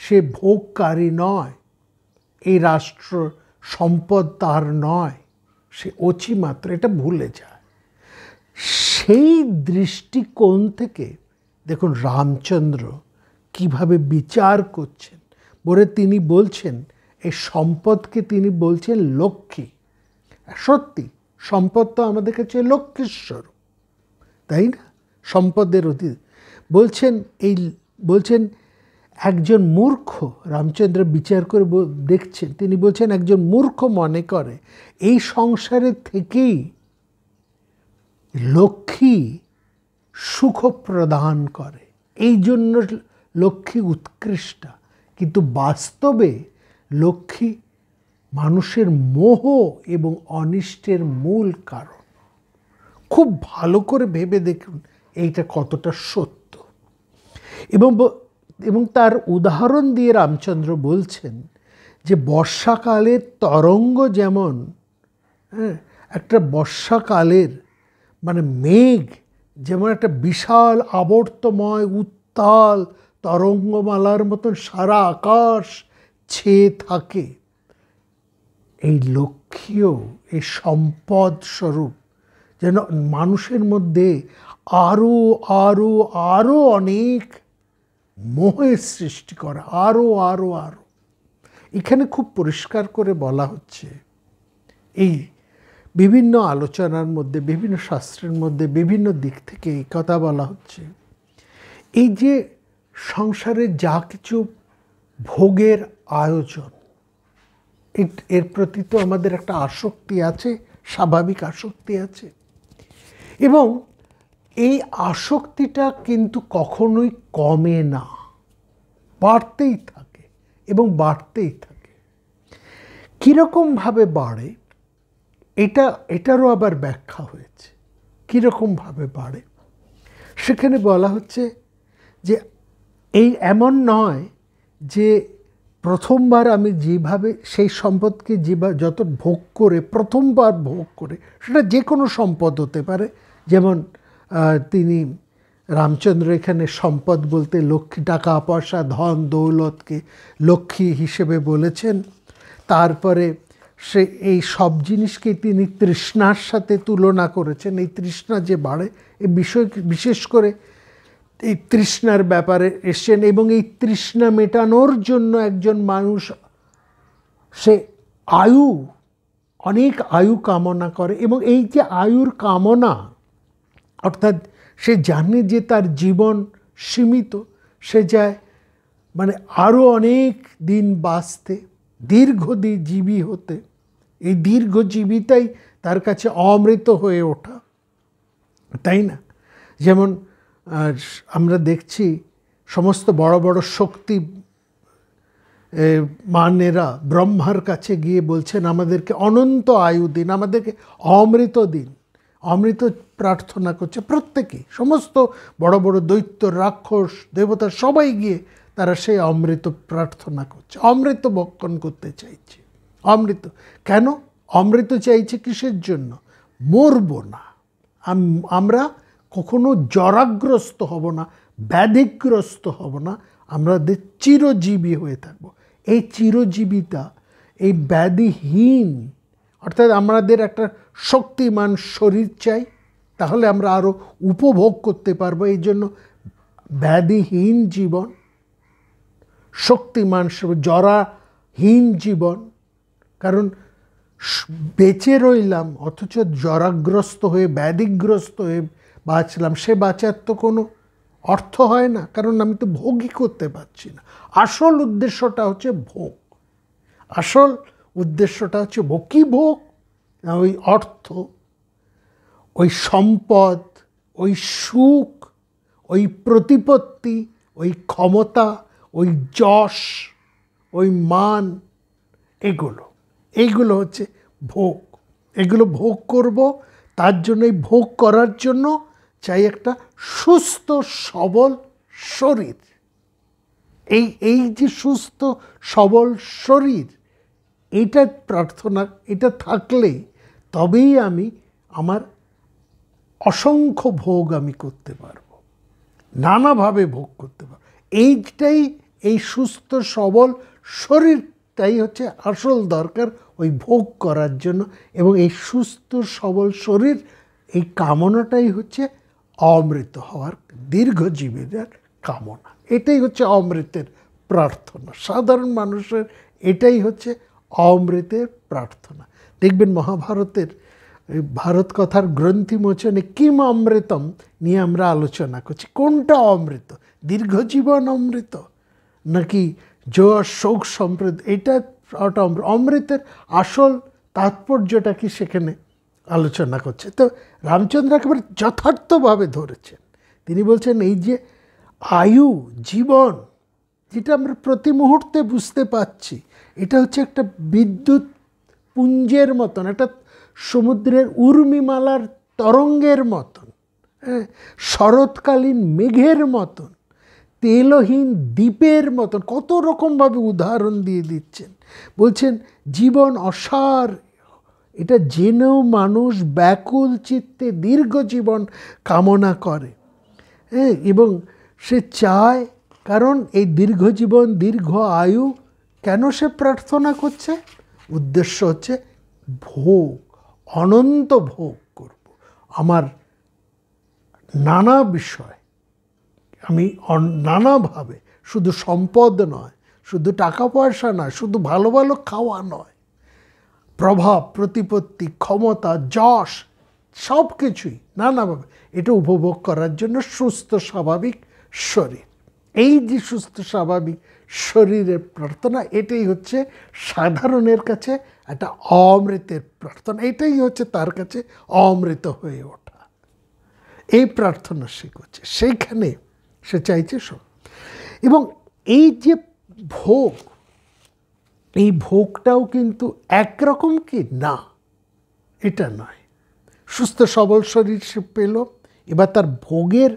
সে ভোগকারী নয়, এই রাষ্ট্র সম্পদ তার নয়, সে অছি মাত্র, এটা ভুলে যায়। সেই দৃষ্টিকোণ থেকে দেখুন রামচন্দ্র কিভাবে বিচার করছেন। তিনি বলছেন এই সম্পদকে তিনি বলছেন লক্ষ্মী। সত্যি সম্পদ তো আমাদের কাছে লক্ষ্মীর স্বরূপ, তাই না? সম্পদের অতীত বলছেন একজন মূর্খ, রামচন্দ্র বিচার করে দেখছেন, তিনি বলছেন একজন মূর্খ মনে করে এই সংসারে থেকেই লক্ষ্মী সুখ প্রদান করে, এই জন্য লক্ষ্মী উৎকৃষ্টা। কিন্তু বাস্তবে লক্ষ্মী মানুষের মোহ এবং অনিষ্টের মূল কারণ। খুব ভালো করে ভেবে দেখুন এইটা কতটা সত্য। এবং তার উদাহরণ দিয়ে রামচন্দ্র বলছেন যে বর্ষাকালের তরঙ্গ যেমন, একটা বর্ষাকালের মানে মেঘ যেমন একটা বিশাল আবর্তময় উত্তাল তরঙ্গমালার মতন সারা আকাশ ছেয়ে থাকে, এই লক্ষ্মীও এই সম্পদ স্বরূপ যেন মানুষের মধ্যে আরও আরও আরও অনেক মোহের সৃষ্টি করে, আরও আরও আরও। এখানে খুব পরিষ্কার করে বলা হচ্ছে, এই বিভিন্ন আলোচনার মধ্যে, বিভিন্ন শাস্ত্রের মধ্যে বিভিন্ন দিক থেকে এই কথা বলা হচ্ছে, এই যে সংসারে যা কিছু ভোগের আয়োজন, এর প্রতি তো আমাদের একটা আসক্তি আছে, স্বাভাবিক আসক্তি আছে, এবং এই আসক্তিটা কিন্তু কখনোই কমে না, বাড়তেই থাকে এবং বাড়তেই থাকে। কীরকমভাবে বাড়ে এটারও আবার ব্যাখ্যা হয়েছে, কীরকমভাবে বাড়ে। সেখানে বলা হচ্ছে যে এমন নয় যে প্রথমবার আমি যেভাবে সেই সম্পদকে যত ভোগ করে, প্রথমবার ভোগ করে, সেটা যে কোনো সম্পদ হতে পারে, যেমন তিনি রামচন্দ্র এখানে সম্পদ বলতে লক্ষ্মী, টাকা পয়সা ধন দৌলতকে লক্ষ্মী হিসেবে বলেছেন। তারপরে সে এই সব জিনিসকে তিনি তৃষ্ণার সাথে তুলনা করেছেন। এই তৃষ্ণা যে বাড়ে, এই বিষয় বিশেষ করে এই তৃষ্ণার ব্যাপারে এসছেন। এবং এই তৃষ্ণা মেটানোর জন্য একজন মানুষ সে অনেক আয়ু কামনা করে, এবং এই যে আয়ুর কামনা, অর্থাৎ সে জানে যে তার জীবন সীমিত, সে যায় মানে আরও অনেক দিন বাঁচতে, দীর্ঘজীবী হতে। এই দীর্ঘজীবিতাই তার কাছে অমৃত হয়ে ওঠা, তাই না? যেমন আমরা দেখছি সমস্ত বড় বড় শক্তি মানেরা ব্রহ্মার কাছে গিয়ে বলছেন আমাদেরকে অনন্ত আয়ু দিন, আমাদেরকে অমৃত দিন। অমৃত প্রার্থনা করছে প্রত্যেকেই, সমস্ত বড় বড় দৈত্য, রাক্ষস, দেবতা সবাই গিয়ে তারা সেই অমৃত প্রার্থনা করছে, অমৃত ভক্ষণ করতে চাইছে। অমৃত কেন? অমৃত চাইছে কিসের জন্য? মরব না, আমরা কখনো জরাগ্রস্ত হব না, ব্যাধিগ্রস্ত হব না, আমাদের চিরজীবী হয়ে থাকব। এই চিরজীবিতা, এই ব্যাধিহীন, অর্থাৎ আমাদের একটা শক্তিমান শরীর চাই, তাহলে আমরা আরও উপভোগ করতে পারবো। এই জন্য ব্যাধিহীন জীবন, শক্তিমান, জরাহীন জীবন। কারণ বেঁচে রইলাম অথচ জরাগ্রস্ত হয়ে, ব্যাধিগ্রস্ত হয়ে বাঁচলাম, সে বাঁচার তো কোনো অর্থ হয় না, কারণ আমি তো ভোগই করতে পারছি না। আসল উদ্দেশ্যটা হচ্ছে ভোগ, আসল উদ্দেশ্যটা হচ্ছে ভোগ। কী ভোগ? ওই অর্থ, ওই সম্পদ, ওই সুখ, ওই প্রতিপত্তি, ওই ক্ষমতা, ওই যশ, ওই মান, এইগুলো হচ্ছে ভোগ। এগুলো ভোগ করব, তার জন্য এই ভোগ করার জন্য চাই একটা সুস্থ সবল শরীর। এই যে সুস্থ সবল শরীর, এইটা প্রার্থনা, এটা থাকলেই তবেই আমি আমার অসংখ্য ভোগ আমি করতে পারব, নানাভাবে ভোগ করতে পারব। এইটাই, এই সুস্থ সবল শরীরটাই হচ্ছে আসল দরকার ওই ভোগ করার জন্য। এবং এই সুস্থ সবল শরীর, এই কামনাটাই হচ্ছে অমৃত হওয়ার, দীর্ঘজীবীদের কামনা। এটাই হচ্ছে অমৃতের প্রার্থনা। সাধারণ মানুষের এটাই হচ্ছে অমৃতের প্রার্থনা। দেখবেন মহাভারতের ভারত কথার গ্রন্থিমোচনে কিম অমৃতম নিয়ে আমরা আলোচনা করছি। কোনটা অমৃত? দীর্ঘজীবন অমৃত নাকি যশ শোক সম্প্রীতি? এটা অমৃতের আসল তাৎপর্যটা কি সেখানে আলোচনা করছে। তো রামচন্দ্র একেবারে যথার্থভাবে ধরেছেন। তিনি বলছেন এই যে আয়ু, জীবন, যেটা আমরা প্রতি মুহূর্তে বুঝতে পাচ্ছি, এটা হচ্ছে একটা বিদ্যুৎ পুঞ্জের মতন, একটা সমুদ্রের উর্মিমালার তরঙ্গের মতন, হ্যাঁ, শরৎকালীন মেঘের মতন, তেলহীন দ্বীপের মতন, কত রকমভাবে উদাহরণ দিয়ে দিচ্ছেন। বলছেন জীবন অসার, এটা জেনেও মানুষ ব্যাকুল চিত্তে দীর্ঘ জীবন কামনা করে, হ্যাঁ, এবং সে চায়, কারণ এই দীর্ঘ জীবন, দীর্ঘ আয়ু কেন সে প্রার্থনা করছে? উদ্দেশ্য হচ্ছে ভোগ, অনন্ত ভোগ করব। আমার নানা বিষয়, আমি নানাভাবে, শুধু সম্পদ নয়, শুধু টাকা পয়সা নয়, শুধু ভালো ভালো খাওয়া নয়, প্রভাব, প্রতিপত্তি, ক্ষমতা, যশ, সব কিছুই নানাভাবে এটা উপভোগ করার জন্য সুস্থ স্বাভাবিক শরীর। এই যে সুস্থ স্বাভাবিক শরীরের প্রার্থনা, এটাই হচ্ছে সাধারণের কাছে একটা অমৃতের প্রার্থনা। এটাই হচ্ছে তার কাছে অমৃত হয়ে ওঠা। এই প্রার্থনা সে করছে, সেইখানে সে চাইছে সব। এবং এই যে ভোগ, এই ভোগটাও কিন্তু একরকম কি না, এটা নয়। সুস্থ সবল শরীর সে পেল, এবার তার ভোগের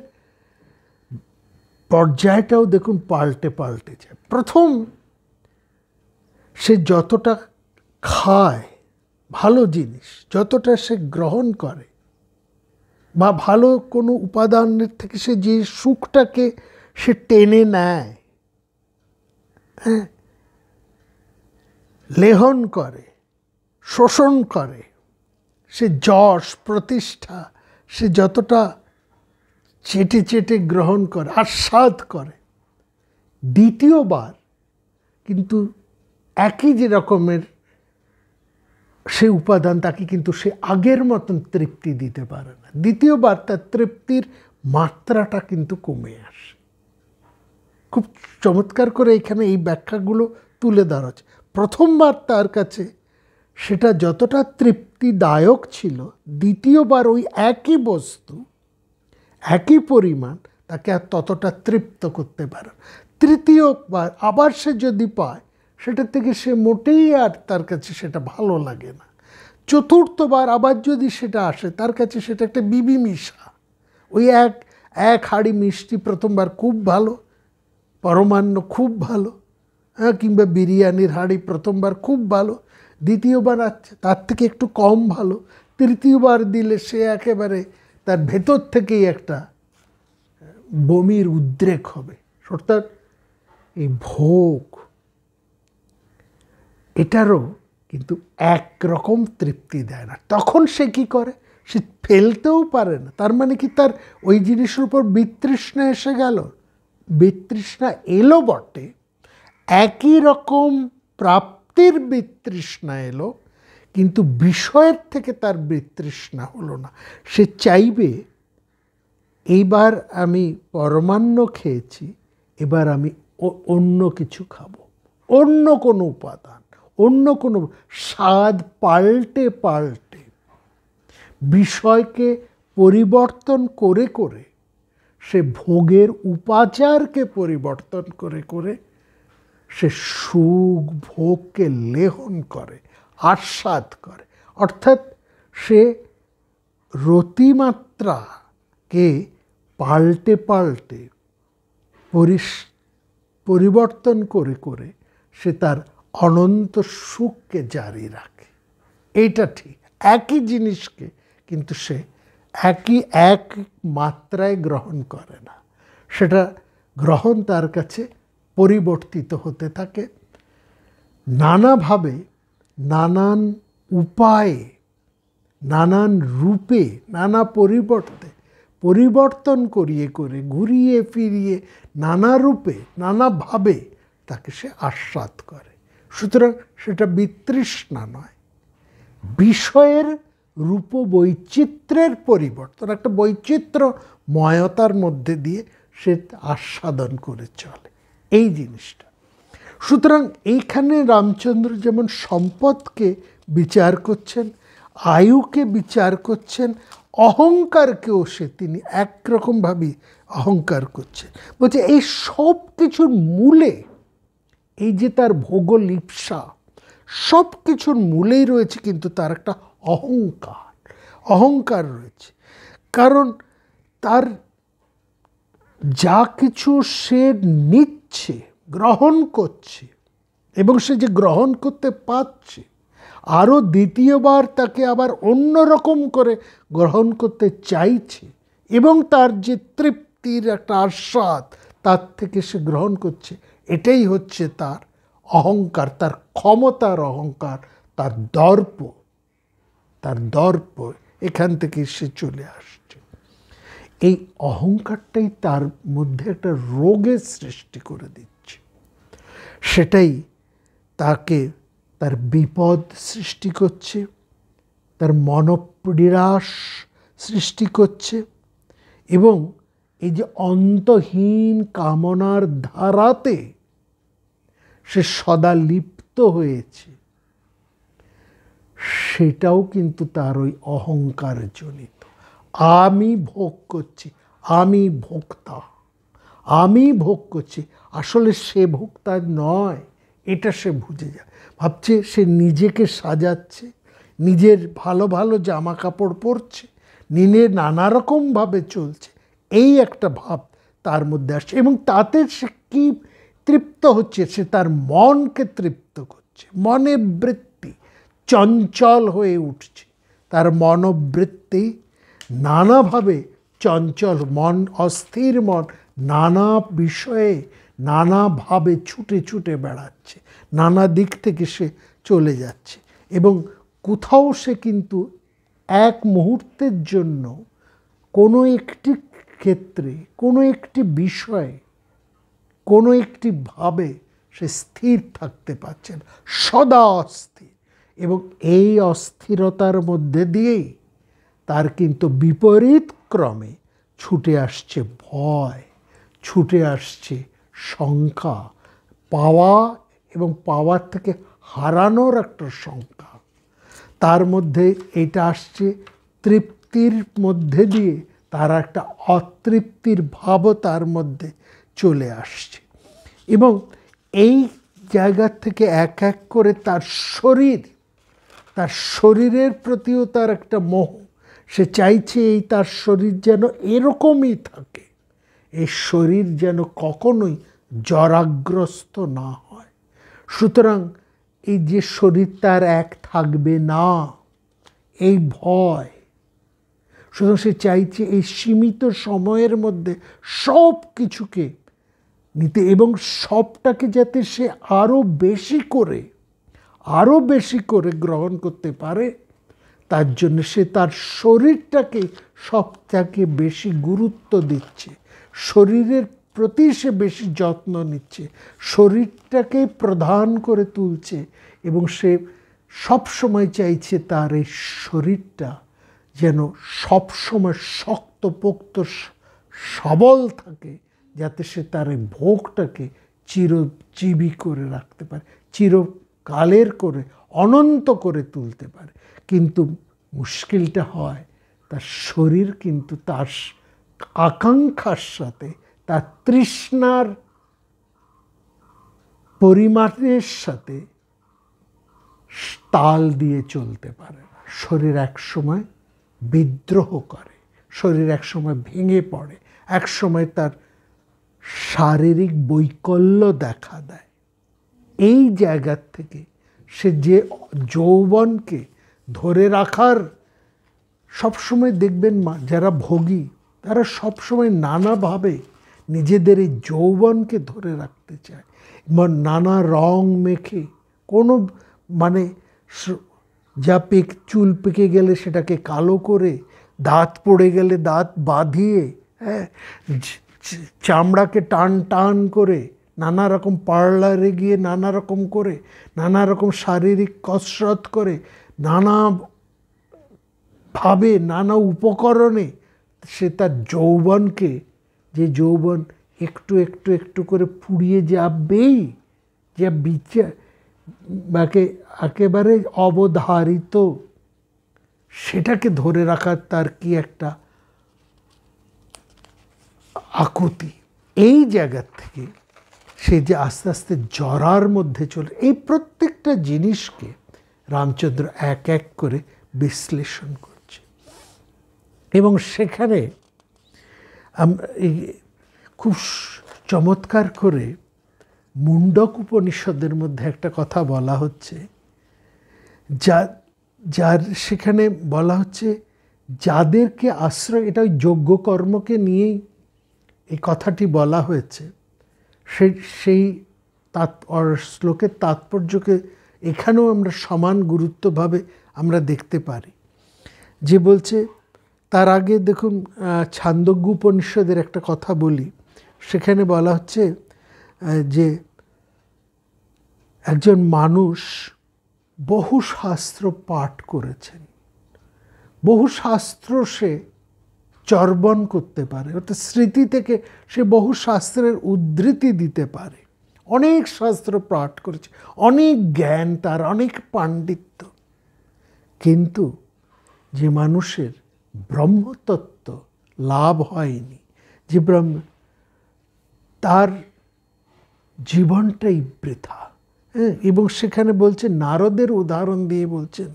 পর্যায়টাও দেখুন পাল্টে পাল্টে যায়। প্রথম সে যতটা খায় ভালো জিনিস, যতটা সে গ্রহণ করে, বা ভালো কোনো উপাদানের থেকে সে যে সুখটাকে সে টেনে নেয়, হ্যাঁ, লেহন করে, শোষণ করে, সে যশ প্রতিষ্ঠা সে যতটা চেটে চেটে গ্রহণ করে, আস্বাদ করে, দ্বিতীয়বার কিন্তু একই যে রকমের সে উপাদান তাকে কিন্তু সে আগের মতন তৃপ্তি দিতে পারে না। দ্বিতীয়বার তার তৃপ্তির মাত্রাটা কিন্তু কমে আসে। খুব চমৎকার করে এখানে এই ব্যাখ্যাগুলো তুলে ধরা হচ্ছে। প্রথমবার তার কাছে সেটা যতটা তৃপ্তিদায়ক ছিল, দ্বিতীয়বার ওই একই বস্তু একই পরিমাণ তাকে আর ততটা তৃপ্ত করতে পারে। তৃতীয়বার আবার সে যদি পায়, সেটা থেকে সে মোটেই আর তার কাছে সেটা ভালো লাগে না। চতুর্থবার আবার যদি সেটা আসে, তার কাছে সেটা একটা বিবিমিশা। ওই এক হাঁড়ি মিষ্টি প্রথমবার খুব ভালো, পরমান্ন খুব ভালো, হ্যাঁ, কিংবা বিরিয়ানির হাঁড়ি প্রথমবার খুব ভালো, দ্বিতীয়বার আসছে তার থেকে একটু কম ভালো, তৃতীয়বার দিলে সে একেবারে তার ভেতর থেকেই একটা বমির উদ্রেক হবে। অর্থাৎ এই ভোগ এটারও কিন্তু একরকম তৃপ্তি দেয় না। তখন সে কি করে? সে ফেলতেও পারে না। তার মানে কি তার ওই জিনিসের উপর বিতৃষ্ণা এসে গেল? বিতৃষ্ণা এলো বটে, একই রকম প্রাপ্তির বিতৃষ্ণা এলো, কিন্তু বিষয়ের থেকে তার বিতৃষ্ণা হলো না। সে চাইবে এইবার আমি পরমান্ন খেয়েছি, এবার আমি অন্য কিছু খাবো, অন্য কোনো উপাদান, অন্য কোনো স্বাদ পাল্টে পাল্টে বিষয়কে পরিবর্তন করে করে সে ভোগের উপাচারকে পরিবর্তন করে করে সে সুখ ভোগকে লেহন করে, আস্বাদ করে। অর্থাৎ সে রতিমাত্রাকে পাল্টে পাল্টে পরিবর্তন করে করে সে তার অনন্ত সুখকে জারি রাখে। এইটা ঠিক, একই জিনিসকে কিন্তু সে এক মাত্রায় গ্রহণ করে না। সেটা গ্রহণ তার কাছে পরিবর্তিত হতে থাকে, নানাভাবে, নানান উপায়ে, নানান রূপে, নানা পরিবর্তন করিয়ে করে, ঘুরিয়ে ফিরিয়ে, নানা রূপে, নানাভাবে তাকে সে আস্বাদ করে। সুতরাং সেটা বিতৃষ্ণা নয়, বিষয়ের রূপ বৈচিত্র্যের পরিবর্তন, একটা বৈচিত্র্যময়তার মধ্যে দিয়ে সে আস্বাদন করে চলে, এই জিনিসটা। সুতরাং এইখানে রামচন্দ্র যেমন সম্পদকে বিচার করছেন, আয়ুকে বিচার করছেন, অহংকারকেও তিনি একরকমভাবে অহংকার করছেন। বলছে এই সব কিছুর মূলে, এই যে তার ভোগলিপ্সা, সব কিছুর মূলেই রয়েছে কিন্তু তার একটা অহংকার রয়েছে। কারণ তার যা কিছু সে নিচ্ছে, গ্রহণ করছে, এবং সে যে গ্রহণ করতে পারছে, আরও দ্বিতীয়বার তাকে আবার অন্যরকম করে গ্রহণ করতে চাইছে, এবং তার যে তৃপ্তির একটা আস্বাদ তার থেকে সে গ্রহণ করছে, এটাই হচ্ছে তার অহংকার, তার ক্ষমতার অহংকার, তার দর্প এখান থেকে সে চলে আসছে। এই অহংকারটাই তার মধ্যে একটা রোগের সৃষ্টি করে দিচ্ছে। সেটাই তাকে তার বিপদ সৃষ্টি করছে, তার মনোনিরাশ সৃষ্টি করছে, এবং এই যে অন্তহীন কামনার ধারাতে সে সদা লিপ্ত হয়েছে, সেটাও কিন্তু তার ওই অহংকার জনিত। আমি ভোগ করছি, আমি ভোক্তা, আমি ভোগ করছি, আসলে সে ভোক্তা নয়, এটা সে বুঝে যায়। ভাবছে সে নিজেকে সাজাচ্ছে, নিজের ভালো ভালো জামা কাপড় পরছে, নানা রকমভাবে চলছে, এই একটা ভাব তার মধ্যে আসছে। এবং তাতে সে কি তৃপ্ত হচ্ছে? সে তার মনকে তৃপ্ত করছে, মনের বৃত্তি চঞ্চল হয়ে উঠছে, তার মনোবৃত্তি নানাভাবে চঞ্চল মন, অস্থির মন নানা বিষয়ে নানাভাবে ছুটে ছুটে বেড়াচ্ছে, নানা দিক থেকে সে চলে যাচ্ছে এবং কোথাও সে কিন্তু এক মুহূর্তের জন্য কোনো একটি ক্ষেত্রে, কোনো একটি বিষয়ে, কোনো একটি ভাবে সে স্থির থাকতে পারছে না, সদা অস্থির। এবং এই অস্থিরতার মধ্যে দিয়েই তার কিন্তু বিপরীত ক্রমে ছুটে আসছে ভয়, ছুটে আসছে শঙ্কা, পাওয়া এবং পাওয়ার থেকে হারানোর একটা শঙ্কা। তার মধ্যে এটা আসছে তৃপ্তির মধ্যে দিয়ে তার একটা অতৃপ্তির ভাবও তার মধ্যে চলে আসছে। এবং এই জায়গা থেকে এক এক করে তার শরীরের প্রতিও তার একটা মোহ, সে চাইছে এই তার শরীর যেন এরকমই থাকে, এই শরীর যেন কখনোই জরাগ্রস্ত না হয়। সুতরাং এই যে শরীর তার এক থাকবে না, এই ভয়, সুতরাং সে চাইছে এই সীমিত সময়ের মধ্যে সব কিছুকে নিতে এবং সবটাকে যাতে সে আরও বেশি করে গ্রহণ করতে পারে, তার জন্য সে তার শরীরটাকে সবথেকে বেশি গুরুত্ব দিচ্ছে, শরীরের প্রতি সে বেশি যত্ন নিচ্ছে, শরীরটাকে প্রধান করে তুলছে এবং সে সবসময় চাইছে তার এই শরীরটা যেন সবসময় শক্তপোক্ত সবল থাকে, যাতে সে তার এই ভোগটাকে চিরজীবী করে রাখতে পারে, চিরকালের করে অনন্ত করে তুলতে পারে। কিন্তু মুশকিলটা হয় তার শরীর কিন্তু তার আকাঙ্ক্ষার সাথে, তার তৃষ্ণার পরিমাণের সাথে তাল দিয়ে চলতে পারে না। শরীর একসময় বিদ্রোহ করে, শরীর একসময় ভেঙে পড়ে, একসময় তার শারীরিক বৈকল্য দেখা দেয়। এই জায়গার থেকে সে যে যৌবনকে ধরে রাখার, সবসময় দেখবেন যারা ভোগী তারা সবসময় নানাভাবে নিজেদের এই যৌবনকে ধরে রাখতে চায়, নানা রং মেখে, কোনো মানে চুল পেকে গেলে সেটাকে কালো করে, দাঁত পড়ে গেলে দাঁত বাঁধিয়ে, হ্যাঁ, চামড়াকে টান করে, নানা রকম পার্লারে গিয়ে নানা রকম করে, নানা রকম শারীরিক কসরত করে, নানাভাবে নানা উপকরণে সে তার যৌবনকে, যে যৌবন একটু একটু একটু করে ফুরিয়ে যাবেই, যা বাকে একেবারে অবধারিত, সেটাকে ধরে রাখার তার কি একটা আকুতি। এই জায়গার থেকে সে যে আস্তে আস্তে জরার মধ্যে চলে, এই প্রত্যেকটা জিনিসকে রামচন্দ্র এক এক করে বিশ্লেষণ করছে। এবং সেখানে খুব চমৎকার করে মুন্ডক উপনিষদের মধ্যে একটা কথা বলা হচ্ছে, যার সেখানে বলা হচ্ছে যাদেরকে আশ্রয়, এটা ওই যজ্ঞ কর্মকে নিয়েই এই কথাটি বলা হয়েছে। সেই শ্লোকের তাৎপর্যকে এখানেও আমরা সমান গুরুত্বভাবে আমরা দেখতে পারি। যে বলছে, তার আগে দেখুন ছান্দোগ্য উপনিষদের একটা কথা বলি, সেখানে বলা হচ্ছে যে একজন মানুষ বহু শাস্ত্র পাঠ করেছেন, বহু শাস্ত্র সে চর্বণ করতে পারে, অর্থাৎ স্মৃতি থেকে সে বহু শাস্ত্রের উদ্ধৃতি দিতে পারে, অনেক শাস্ত্র পাঠ করেছে, অনেক জ্ঞান তার, অনেক পাণ্ডিত্য। কিন্তু যে মানুষের ব্রহ্মতত্ত্ব লাভ হয়নি, যে তার জীবনটাই বৃথা। হ্যাঁ, এবং সেখানে বলছে, নারদের উদাহরণ দিয়ে বলছেন,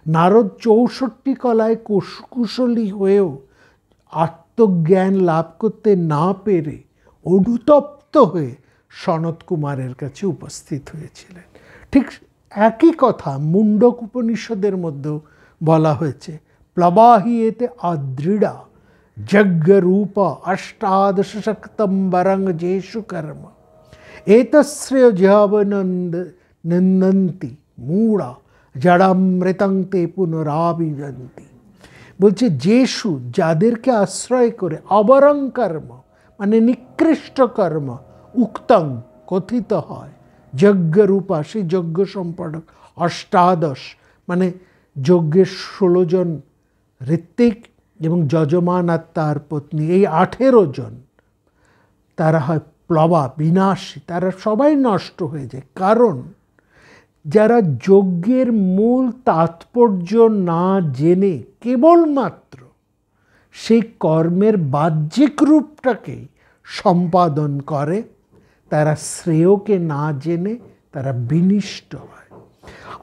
নারদ 64 কলায় কুশলী হয়েও আত্মজ্ঞান লাভ করতে না পেরে অনুতপ্ত হয়ে সনত কুমারের কাছে উপস্থিত হয়েছিলেন। ঠিক একই কথা মুন্ডক উপনিষদের মধ্যেও বলা হয়েছে, প্লবাহিয়েতে আদৃঢ়া যজ্ঞরূপ অষ্টাদশ শক্তম বরং যেষু কর্ম এতশ্রেয় জিহাবনন্দ নন্দন্তি মূঢ়া জড়ামৃতং তে পুনরাবিজন্তি। বলছে যেষু, যাদেরকে আশ্রয় করে, অবরং কর্ম মানে নিকৃষ্ট কর্ম, উক্তং কথিত হয়, যজ্ঞরূপা সেই যজ্ঞ সম্পাদক, অষ্টাদশ মানে যজ্ঞের 16 জন ঋত্বিক এবং যজমান আর তার পত্নী, এই 18 জন তারা হয় প্লবা, বিনাশী, তারা সবাই নষ্ট হয়ে যায়। কারণ যারা যজ্ঞের মূল তাৎপর্য না জেনে কেবলমাত্র সেই কর্মের বাহ্যিক রূপটাকে সম্পাদন করে, তারা শ্রেয়কে না জেনে তারা বিনিষ্ট হয়।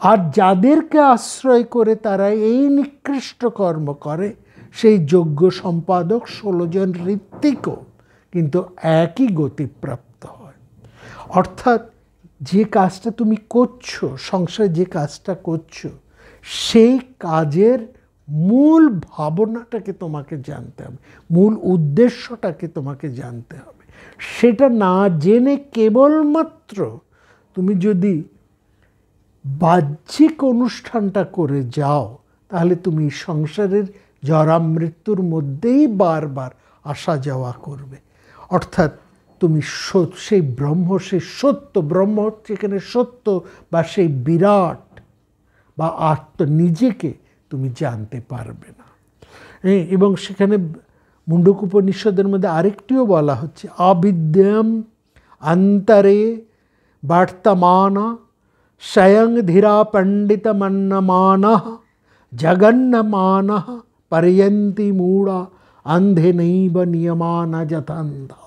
আর যাদেরকে আশ্রয় করে তারা এই নিকৃষ্ট কর্ম করে, সেই যজ্ঞ সম্পাদক 16 জন ঋত্বিকও কিন্তু একই গতিপ্রাপ্ত হয়। অর্থাৎ যে কাজটা তুমি করছো, সংসারে যে কাজটা করছো, সেই কাজের মূল ভাবনাটাকে তোমাকে জানতে হবে, মূল উদ্দেশ্যটাকে তোমাকে জানতে হবে। সেটা না জেনে কেবলমাত্র তুমি যদি বাহ্যিক অনুষ্ঠানটা করে যাও, তাহলে তুমি সংসারের জরা মৃত্যুর মধ্যেই বারবার আসা যাওয়া করবে। অর্থাৎ তুমি সেই ব্রহ্ম, সেই সত্য, ব্রহ্ম হচ্ছে এখানে সত্য বা সেই বিরাট বা আত্ম নিজেকে তুমি জানতে পারবে না। এবং সেখানে মুন্ডক উপনিষদের মধ্যে আরেকটিও বলা হচ্ছে, অবিদ্যম অন্তরে বর্তমান স্বয়ং ধীরা পণ্ডিত মন্নমান জগন্নমান পর্যন্তি মূঢ়া অন্ধে নৈব নিয়মান যথান্ধা।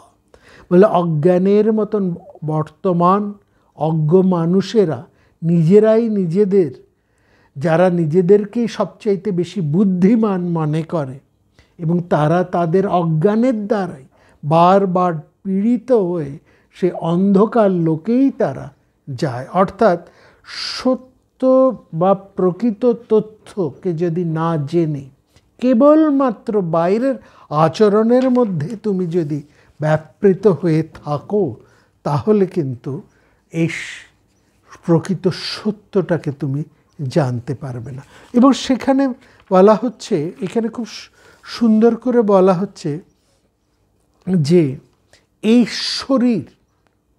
বলে অজ্ঞানের মতন বর্তমান অজ্ঞ মানুষেরা নিজেরাই নিজেদের, যারা নিজেদেরকেই সবচাইতে বেশি বুদ্ধিমান মনে করে এবং তারা তাদের অজ্ঞানের দ্বারাই বারবার পীড়িত হয়ে সে অন্ধকার লোকেই তারা যায়। অর্থাৎ সত্য বা প্রকৃত তথ্যকে যদি না জেনে কেবলমাত্র বাইরের আচরণের মধ্যে তুমি যদি ব্যাপৃত হয়ে থাকো, তাহলে কিন্তু এই প্রকৃত সত্যটাকে তুমি জানতে পারবে না। এবং সেখানে বলা হচ্ছে, এখানে খুব সুন্দর করে বলা হচ্ছে যে এই শরীর,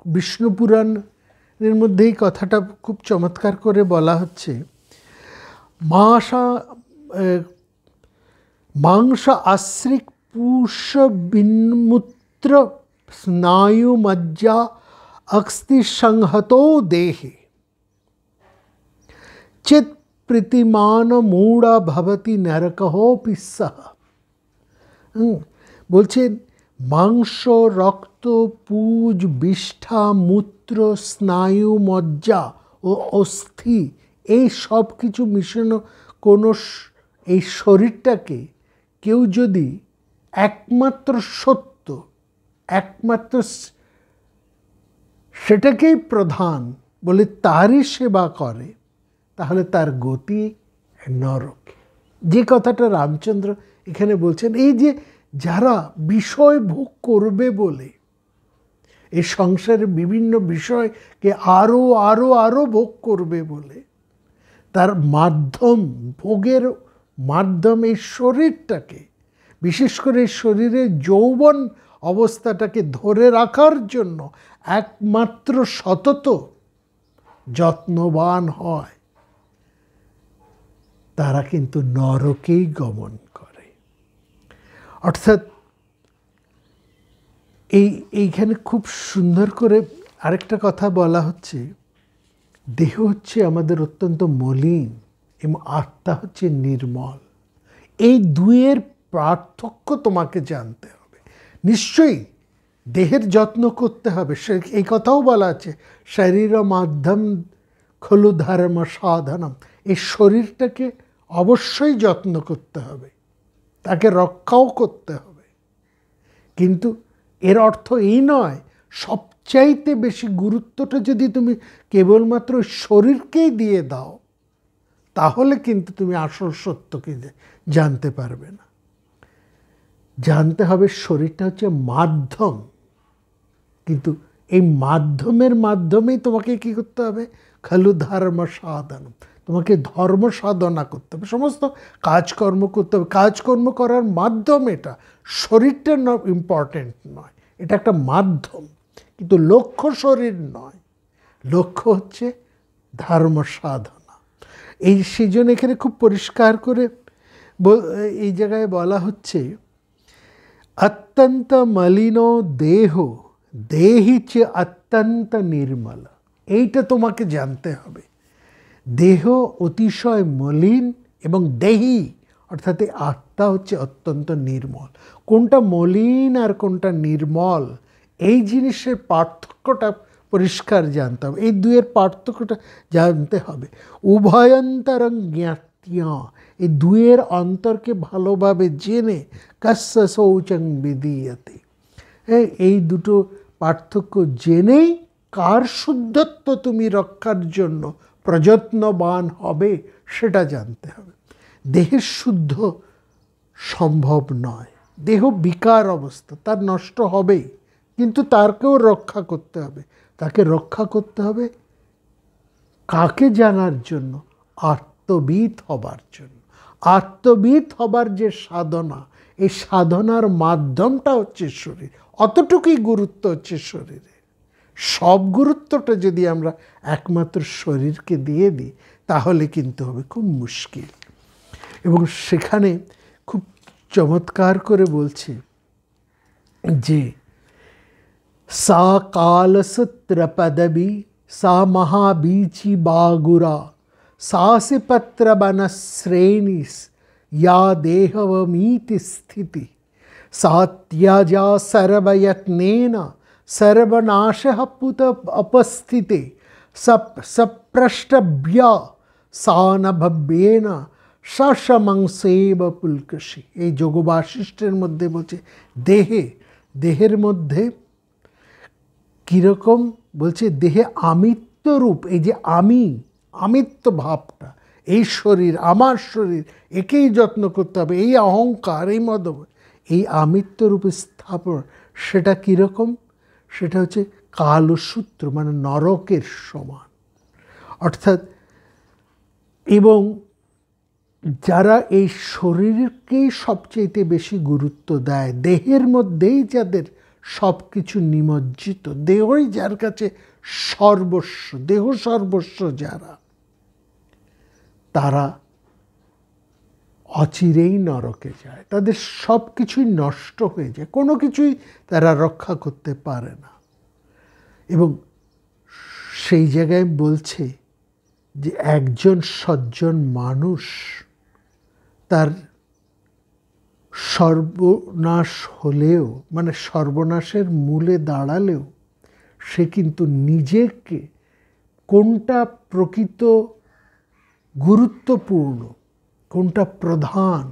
বিষ্ণু পুরাণের মধ্যে এই কথাটা খুব চমৎকার করে বলা হচ্ছে, মাংস আশ্রিক পুষ বিন্মূত্র স্নায়ু মজ্জা অস্থি সংহতো দেহে চিত প্রীতিমান মূঢ়া ভবতি নরকোপি সহ। বলছেন মাংস, রক্ত, পুজ, বিষ্ঠা, মূত্র, স্নায়ু, মজ্জা ও অস্থি, এই সব কিছু মিশানো কোনো এই শরীরটাকে কেউ যদি একমাত্র সত্য, একমাত্র সেটাকেই প্রধান বলে তারই সেবা করে, তাহলে তার গতি নরকে। যে কথাটা রামচন্দ্র এখানে বলছেন, এই যে যারা বিষয় ভোগ করবে বলে এই সংসারের বিভিন্ন বিষয়কে আরও আরও আরও ভোগ করবে বলে তার মাধ্যম, ভোগের মাধ্যম এই শরীরটাকে, বিশেষ করে এই শরীরের যৌবন অবস্থাটাকে ধরে রাখার জন্য একমাত্র সতত যত্নবান হয়, তারা কিন্তু নরকেই গমন করে। অর্থাৎ এইখানে খুব সুন্দর করে আরেকটা কথা বলা হচ্ছে, দেহ হচ্ছে আমাদের অত্যন্ত মলিন এবং আত্মা হচ্ছে নির্মল। এই দুয়ের পার্থক্য তোমাকে জানতে হবে। নিশ্চয়ই দেহের যত্ন করতে হবে, এই কথাও বলা আছে, শরীর মাধ্যম খলু ধর্ম সাধনম। এই শরীরটাকে অবশ্যই যত্ন করতে হবে, তাকে রক্ষাও করতে হবে, কিন্তু এর অর্থ এই নয় সবচাইতে বেশি গুরুত্বটা যদি তুমি কেবলমাত্র শরীরকেই দিয়ে দাও, তাহলে কিন্তু তুমি আসল সত্যকে জানতে পারবে না। জানতে হবে শরীরটা হচ্ছে মাধ্যম, কিন্তু এই মাধ্যমের মাধ্যমেই তোমাকে কি করতে হবে? খালু ধর্ম সাধন, তোমাকে ধর্ম সাধনা করতে হবে, সমস্ত কাজকর্ম করতে হবে। কাজকর্ম করার মাধ্যম এটা, শরীরটা ইম্পর্টেন্ট নয়, এটা একটা মাধ্যম, কিন্তু লক্ষ্য শরীর নয়, লক্ষ্য হচ্ছে ধর্ম সাধনা। সেই জন্য এখানে খুব পরিষ্কার করে এই জায়গায় বলা হচ্ছে, অত্যন্ত মলিন দেহ দেহি চে অত্যন্ত নির্মল। এইটা তোমাকে জানতে হবে। দেহ অতিশয় মলিন এবং দেহি অর্থাৎ আত্মা হচ্ছে অত্যন্ত নির্মল। কোনটা মলিন আর কোনটা নির্মল, এই জিনিসের পার্থক্যটা পরিষ্কার জানতে হবে। এই দুয়ের পার্থক্যটা জানতে হবে। উভয়ন্তরং জ্ঞাত্যা, এই দুয়ের অন্তরকে ভালোভাবে জেনে কস্য শৌচং বিদীয়তে, এই দুটো পার্থক্য জেনেই কার শুদ্ধত্ব তুমি রক্ষার জন্য প্রযত্নবান হবে সেটা জানতে হবে। দেহের শুদ্ধ সম্ভব নয়, দেহ বিকার অবস্থা, তার নষ্ট হবেই, কিন্তু তারকেও রক্ষা করতে হবে। তাকে রক্ষা করতে হবে কাকে জানার জন্য? আত্মবিদ হবার জন্য। আত্মবিদ হবার যে সাধনা, এই সাধনার মাধ্যমটা হচ্ছে শরীর। অতটুকুই গুরুত্ব হচ্ছে শরীরে। সব গুরুত্বটা যদি আমরা একমাত্র শরীরকে দিয়ে দিই তাহলে কিন্তু হবে খুব মুশকিল। এবং সেখানে খুব চমৎকার করে বলছে যে সা কালসূত্র পদবী সা মহাবীচি বাগুরা সাসি পত্র বনশ্রেণীস या देहवमीति स्थिति सात्याजा सर्वयत्नेन सर्वनाशः पुत अपस्थिते सप्रष्टभ्या सानभव्येन सशमंसेव पुलकशी। এই যোগ বাশিষ্ঠের মধ্যে বলছে দেহের মধ্যে কীরকম বলছে, দেহে আমিত্ব রূপ, এই যে আমিত্ব ভাবটা, এই শরীর আমার শরীর, একেই যত্ন করতে হবে, এই অহংকার, এই মদ, এই আমিত্ব রূপে স্থাপন, সেটা কীরকম? সেটা হচ্ছে কালসূত্র, মানে নরকের সমান। অর্থাৎ এবং যারা এই শরীরকেই সবচেয়ে বেশি গুরুত্ব দেয়, দেহের মধ্যেই যাদের সব কিছু নিমজ্জিত, দেহই যার কাছে সর্বস্ব, দেহ সর্বস্ব যারা, তারা অচিরেই নরকে যায়, তাদের সব কিছুই নষ্ট হয়ে যায়, কোনো কিছুই তারা রক্ষা করতে পারে না। এবং সেই জায়গায় বলছে যে একজন সজ্জন মানুষ তার সর্বনাশ হলেও, মানে সর্বনাশের মূলে দাঁড়ালেও, সে কিন্তু নিজেকে কোনটা প্রকৃত গুরুত্বপূর্ণ, কোনটা প্রধান,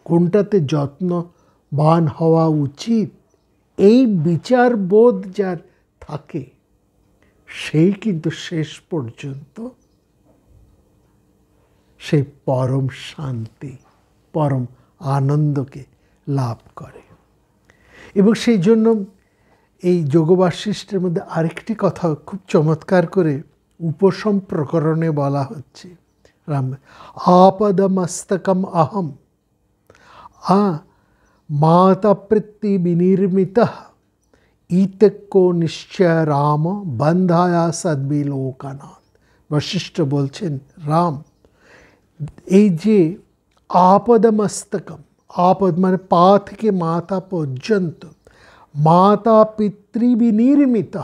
কোনটাতে যত্নবান হওয়া উচিত, এই বিচারবোধ যার থাকে, সেই কিন্তু শেষ পর্যন্ত সেই পরম শান্তি, পরম আনন্দকে লাভ করে। এবং সেই জন্য এই যোগবাশিষ্ঠের মধ্যে আরেকটি কথা খুব চমৎকার করে উপশম প্রকরণে বলা হচ্ছে, आपदमस्तकम अहम माता प्रति विनिर्मितः ईतको निश्चय राम बंधाया सद्विलोकनाथ। वशिष्ठ বলছেন, রাম, এই যে आपदमस्तकम, आपद মানে পা থেকে মাথা পর্যন্ত, মাতা পিতৃ বিনির্মিত,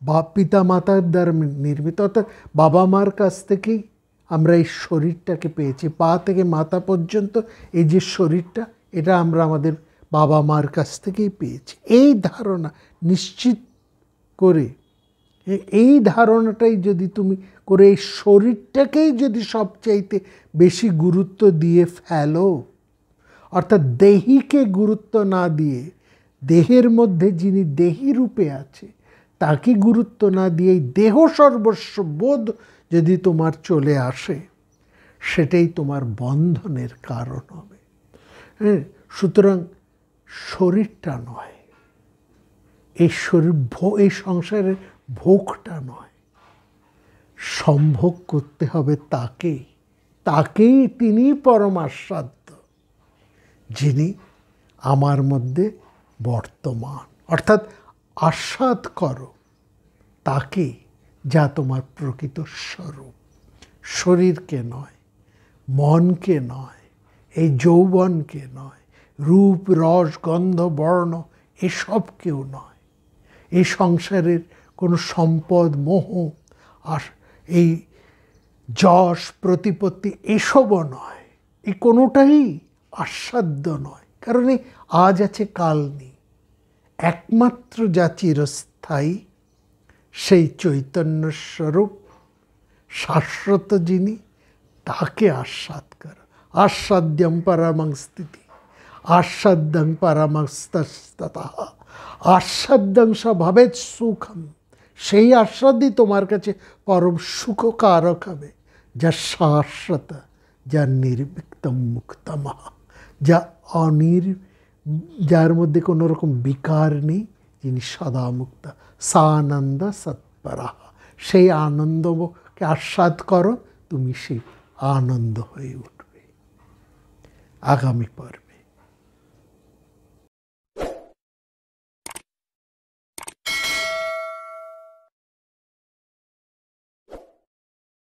বা পিতা মাতার দ্বারা নির্মিত, অর্থাৎ বাবা মার কাছ থেকেই আমরা এই শরীরটাকে পেয়েছি। পা থেকে মাথা পর্যন্ত এই যে শরীরটা, এটা আমরা আমাদের বাবা মার কাছ থেকেই পেয়েছি। এই ধারণা নিশ্চিত করে, এই ধারণাটাই যদি তুমি করে এই শরীরটাকেই যদি সবচাইতে বেশি গুরুত্ব দিয়ে ফেলো, অর্থাৎ দেহিকে গুরুত্ব না দিয়ে, দেহের মধ্যে যিনি দেহি রূপে আছে তাকে গুরুত্ব না দিয়ে দেহ সর্বস্ব বোধ যদি তোমার চলে আসে, সেটাই তোমার বন্ধনের কারণ হবে। হ্যাঁ, সুতরাং শরীরটা নয়, এই শরীর এই সংসারের ভোগটা নয়, সম্ভোগ করতে হবে তাকেই, তাকেই, তিনি পরম আস্বাদ্য, যিনি আমার মধ্যে বর্তমান। অর্থাৎ আস্বাদ করো তাকে, যা তোমার প্রকৃত স্বরূপ, শরীরকে নয়, মনকে নয়, এই যৌবনকে নয়, রূপ রস গন্ধ বর্ণ এসবকেও নয়, এই সংসারের কোনো সম্পদ মোহ আর এই যশ প্রতিপত্তি এসবও নয়, এই কোনোটাই আস্বাদ্য নয়। কারণ এই আজ আছে কাল নেই, একমাত্র যা চিরস্থায়ী সেই চৈতন্য স্বরূপ শাশ্বত যিনি, তাকে আস্বাদ কর। আস্বাদ্যং পরমং স্থিতি আস্বাদ্যং পরমস্তস্ততঃ আস্বাদ্যং স ভবেৎ সুখম। সেই আস্বাদই তোমার কাছে পরম সুখকারক হবে, যা শাশ্বত, যা নির্বিক্তম মুক্তম, যা যার মধ্যে কোনো রকম বিকার নেই, যিনি সদা মুক্ত। সানন্দ সৎপরা, সেই আনন্দকে আস্বাদ করো, তুমি সেই আনন্দ হয়ে উঠবে। আগামী পর্বে